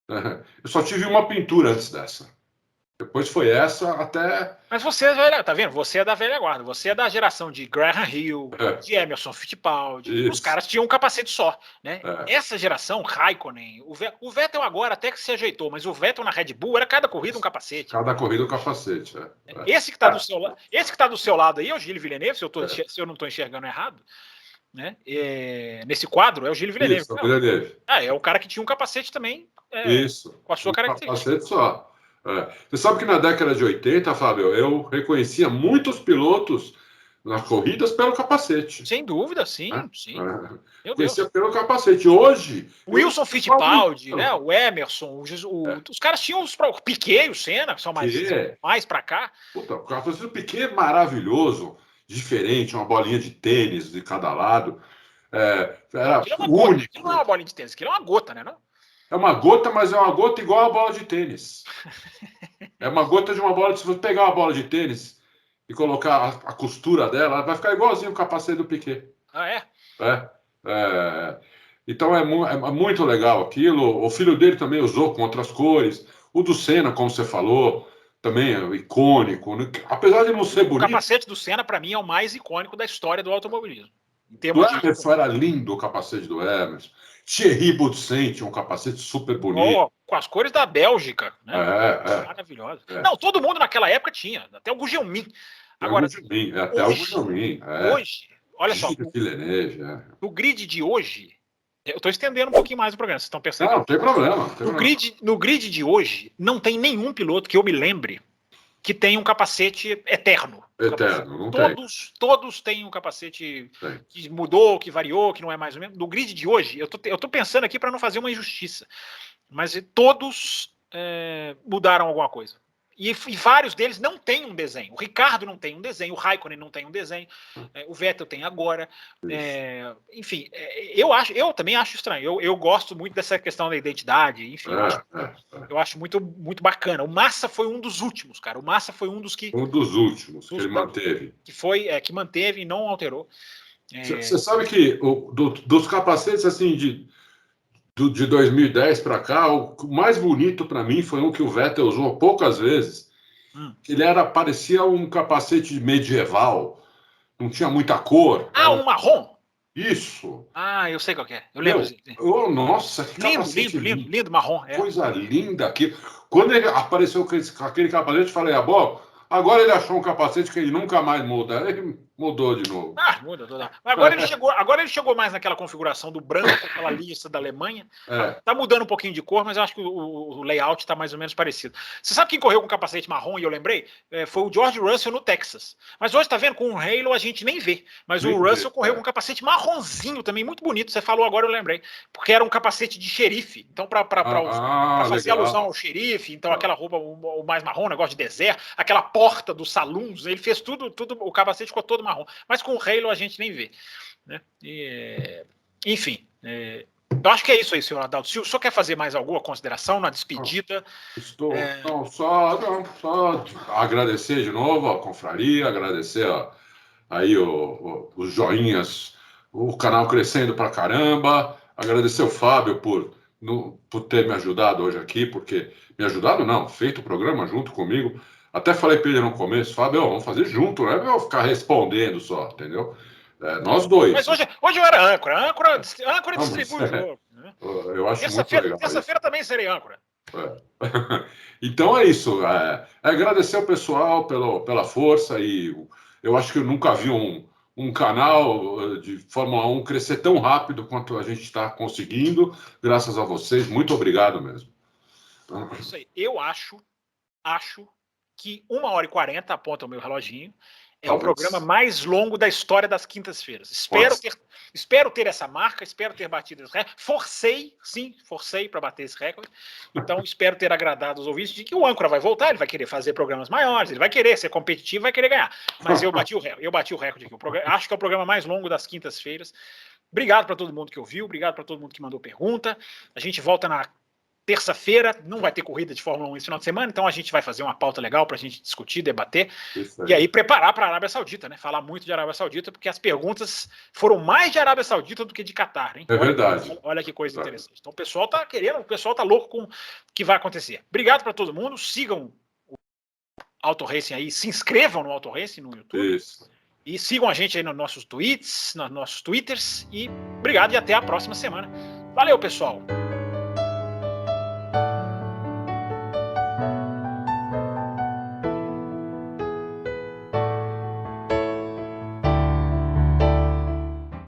Eu só tive uma pintura antes dessa. Depois foi essa até... Mas você é velha, tá vendo? Você é da velha guarda. Você é da geração de Graham Hill, de Emerson Fittipaldi. Isso. Os caras tinham um capacete só, né? Essa geração, Raikkonen, o Vettel agora até que se ajeitou, mas o Vettel na Red Bull era cada corrida um capacete. Cada corrida um capacete, Esse que tá do seu lado aí é o Gilles Villeneuve, se eu não estou enxergando errado. Né? Nesse quadro é o Gilles Villeneuve. Isso, Villeneuve. É o cara que tinha um capacete também com a sua característica. Capacete só. Você sabe que na década de 80, Fábio, eu reconhecia muitos pilotos nas corridas pelo capacete. Sem dúvida, sim. Conhecia pelo capacete. Hoje... O Wilson Fittipaldi, né? O Emerson, os caras tinham o Piquet e o Senna, que são mais para cá. Puta, o capacete do Piquet é maravilhoso, diferente, uma bolinha de tênis de cada lado. Era único. Aquilo não é uma bolinha de tênis, aquilo é uma gota, né? Não? É uma gota, mas é uma gota igual a bola de tênis. É uma gota de uma bola. Se você pegar uma bola de tênis e colocar a costura dela, vai ficar igualzinho o capacete do Piquet. Então é muito legal aquilo. O filho dele também usou com outras cores. O do Senna, como você falou, também é icônico. Apesar de não ser bonito. O capacete do Senna, para mim, é o mais icônico da história do automobilismo. O Emerson era lindo, o capacete do Emerson. Thierry Boutsen tinha um capacete super bonito. Com as cores da Bélgica, né? Maravilhosa. Não, todo mundo naquela época tinha, até o Gugelmin. Agora, até o Gugelmin. Hoje, olha só, no grid de hoje, eu estou estendendo um pouquinho mais o programa, vocês estão pensando? Não tem problema. No grid de hoje, não tem nenhum piloto que eu me lembre que tem um capacete eterno. Não todos têm um capacete que mudou, que variou, que não é mais o mesmo. No grid de hoje, eu tô pensando aqui para não fazer uma injustiça, mas todos mudaram alguma coisa. E vários deles não têm um desenho. O Ricardo não tem um desenho, o Raikkonen não tem um desenho, o Vettel tem agora. Enfim, eu também acho estranho. Eu gosto muito dessa questão da identidade. Enfim, eu acho muito, muito bacana. O Massa foi um dos últimos, cara. O Massa foi um dos que... Um dos últimos que ele manteve. Que manteve e não alterou. Você sabe que dos capacetes, assim, de 2010 para cá, o mais bonito para mim foi um que o Vettel usou poucas vezes, Ele parecia um capacete medieval, não tinha muita cor. Um marrom? Isso. Eu sei qual que é. Eu lembro. Nossa, que capacete lindo marrom. Coisa linda aqui. Quando ele apareceu com aquele capacete, eu falei, bom, agora ele achou um capacete que ele nunca mais muda. Ele mudou de novo. Muda. Agora ele chegou mais naquela configuração do branco, aquela lista da Alemanha. Tá mudando um pouquinho de cor, mas eu acho que o layout tá mais ou menos parecido. Você sabe quem correu com capacete marrom, e eu lembrei? Foi o George Russell no Texas. Mas hoje, tá vendo, com o Halo a gente nem vê. Mas o Russell correu com um capacete marronzinho também, muito bonito. Você falou agora, eu lembrei. Porque era um capacete de xerife. Então, para fazer alusão ao xerife, então aquela roupa, o mais marrom, negócio de deserto, aquela porta dos saloons, ele fez tudo, o capacete ficou todo marrom. Mas com o Halo a gente nem vê. Né? Enfim, eu acho que é isso aí, senhor Adalto. Se o senhor quer fazer mais alguma consideração na despedida? Só agradecer de novo a confraria, agradecer aí os joinhas, o canal crescendo pra caramba, agradecer o Fábio por ter me ajudado hoje aqui, porque me ajudado não, feito o programa junto comigo. Até falei para ele no começo, Fábio, vamos fazer junto, não é eu ficar respondendo só, entendeu? Nós dois. Mas hoje eu era âncora. Âncora distribui o jogo. Né? Eu acho muito legal. Terça-feira também serei âncora. Então é isso. Agradecer ao pessoal pela força, e eu acho que eu nunca vi um canal de Fórmula 1 crescer tão rápido quanto a gente está conseguindo, graças a vocês. Muito obrigado mesmo. Isso aí. Eu acho que 1h40, aponta o meu reloginho, é o programa mais longo da história das quintas-feiras. Espero ter essa marca, espero ter batido esse recorde. Forcei para bater esse recorde. Então, espero ter agradado os ouvintes de que o âncora vai voltar, ele vai querer fazer programas maiores, ele vai querer ser competitivo, vai querer ganhar. Mas eu bati o recorde aqui. Acho que é o programa mais longo das quintas-feiras. Obrigado para todo mundo que ouviu, obrigado para todo mundo que mandou pergunta. A gente volta na terça-feira, não vai ter corrida de Fórmula 1 esse final de semana, então a gente vai fazer uma pauta legal para a gente discutir, debater, e aí preparar para a Arábia Saudita, né? Falar muito de Arábia Saudita, porque as perguntas foram mais de Arábia Saudita do que de Catar, hein? É verdade. Olha que coisa interessante. Então o pessoal tá querendo, o pessoal tá louco com o que vai acontecer. Obrigado para todo mundo, sigam o Auto Racing aí, se inscrevam no Auto Racing no YouTube. Isso. E sigam a gente aí nos nossos tweets, nos nossos twitters, e obrigado e até a próxima semana. Valeu, pessoal!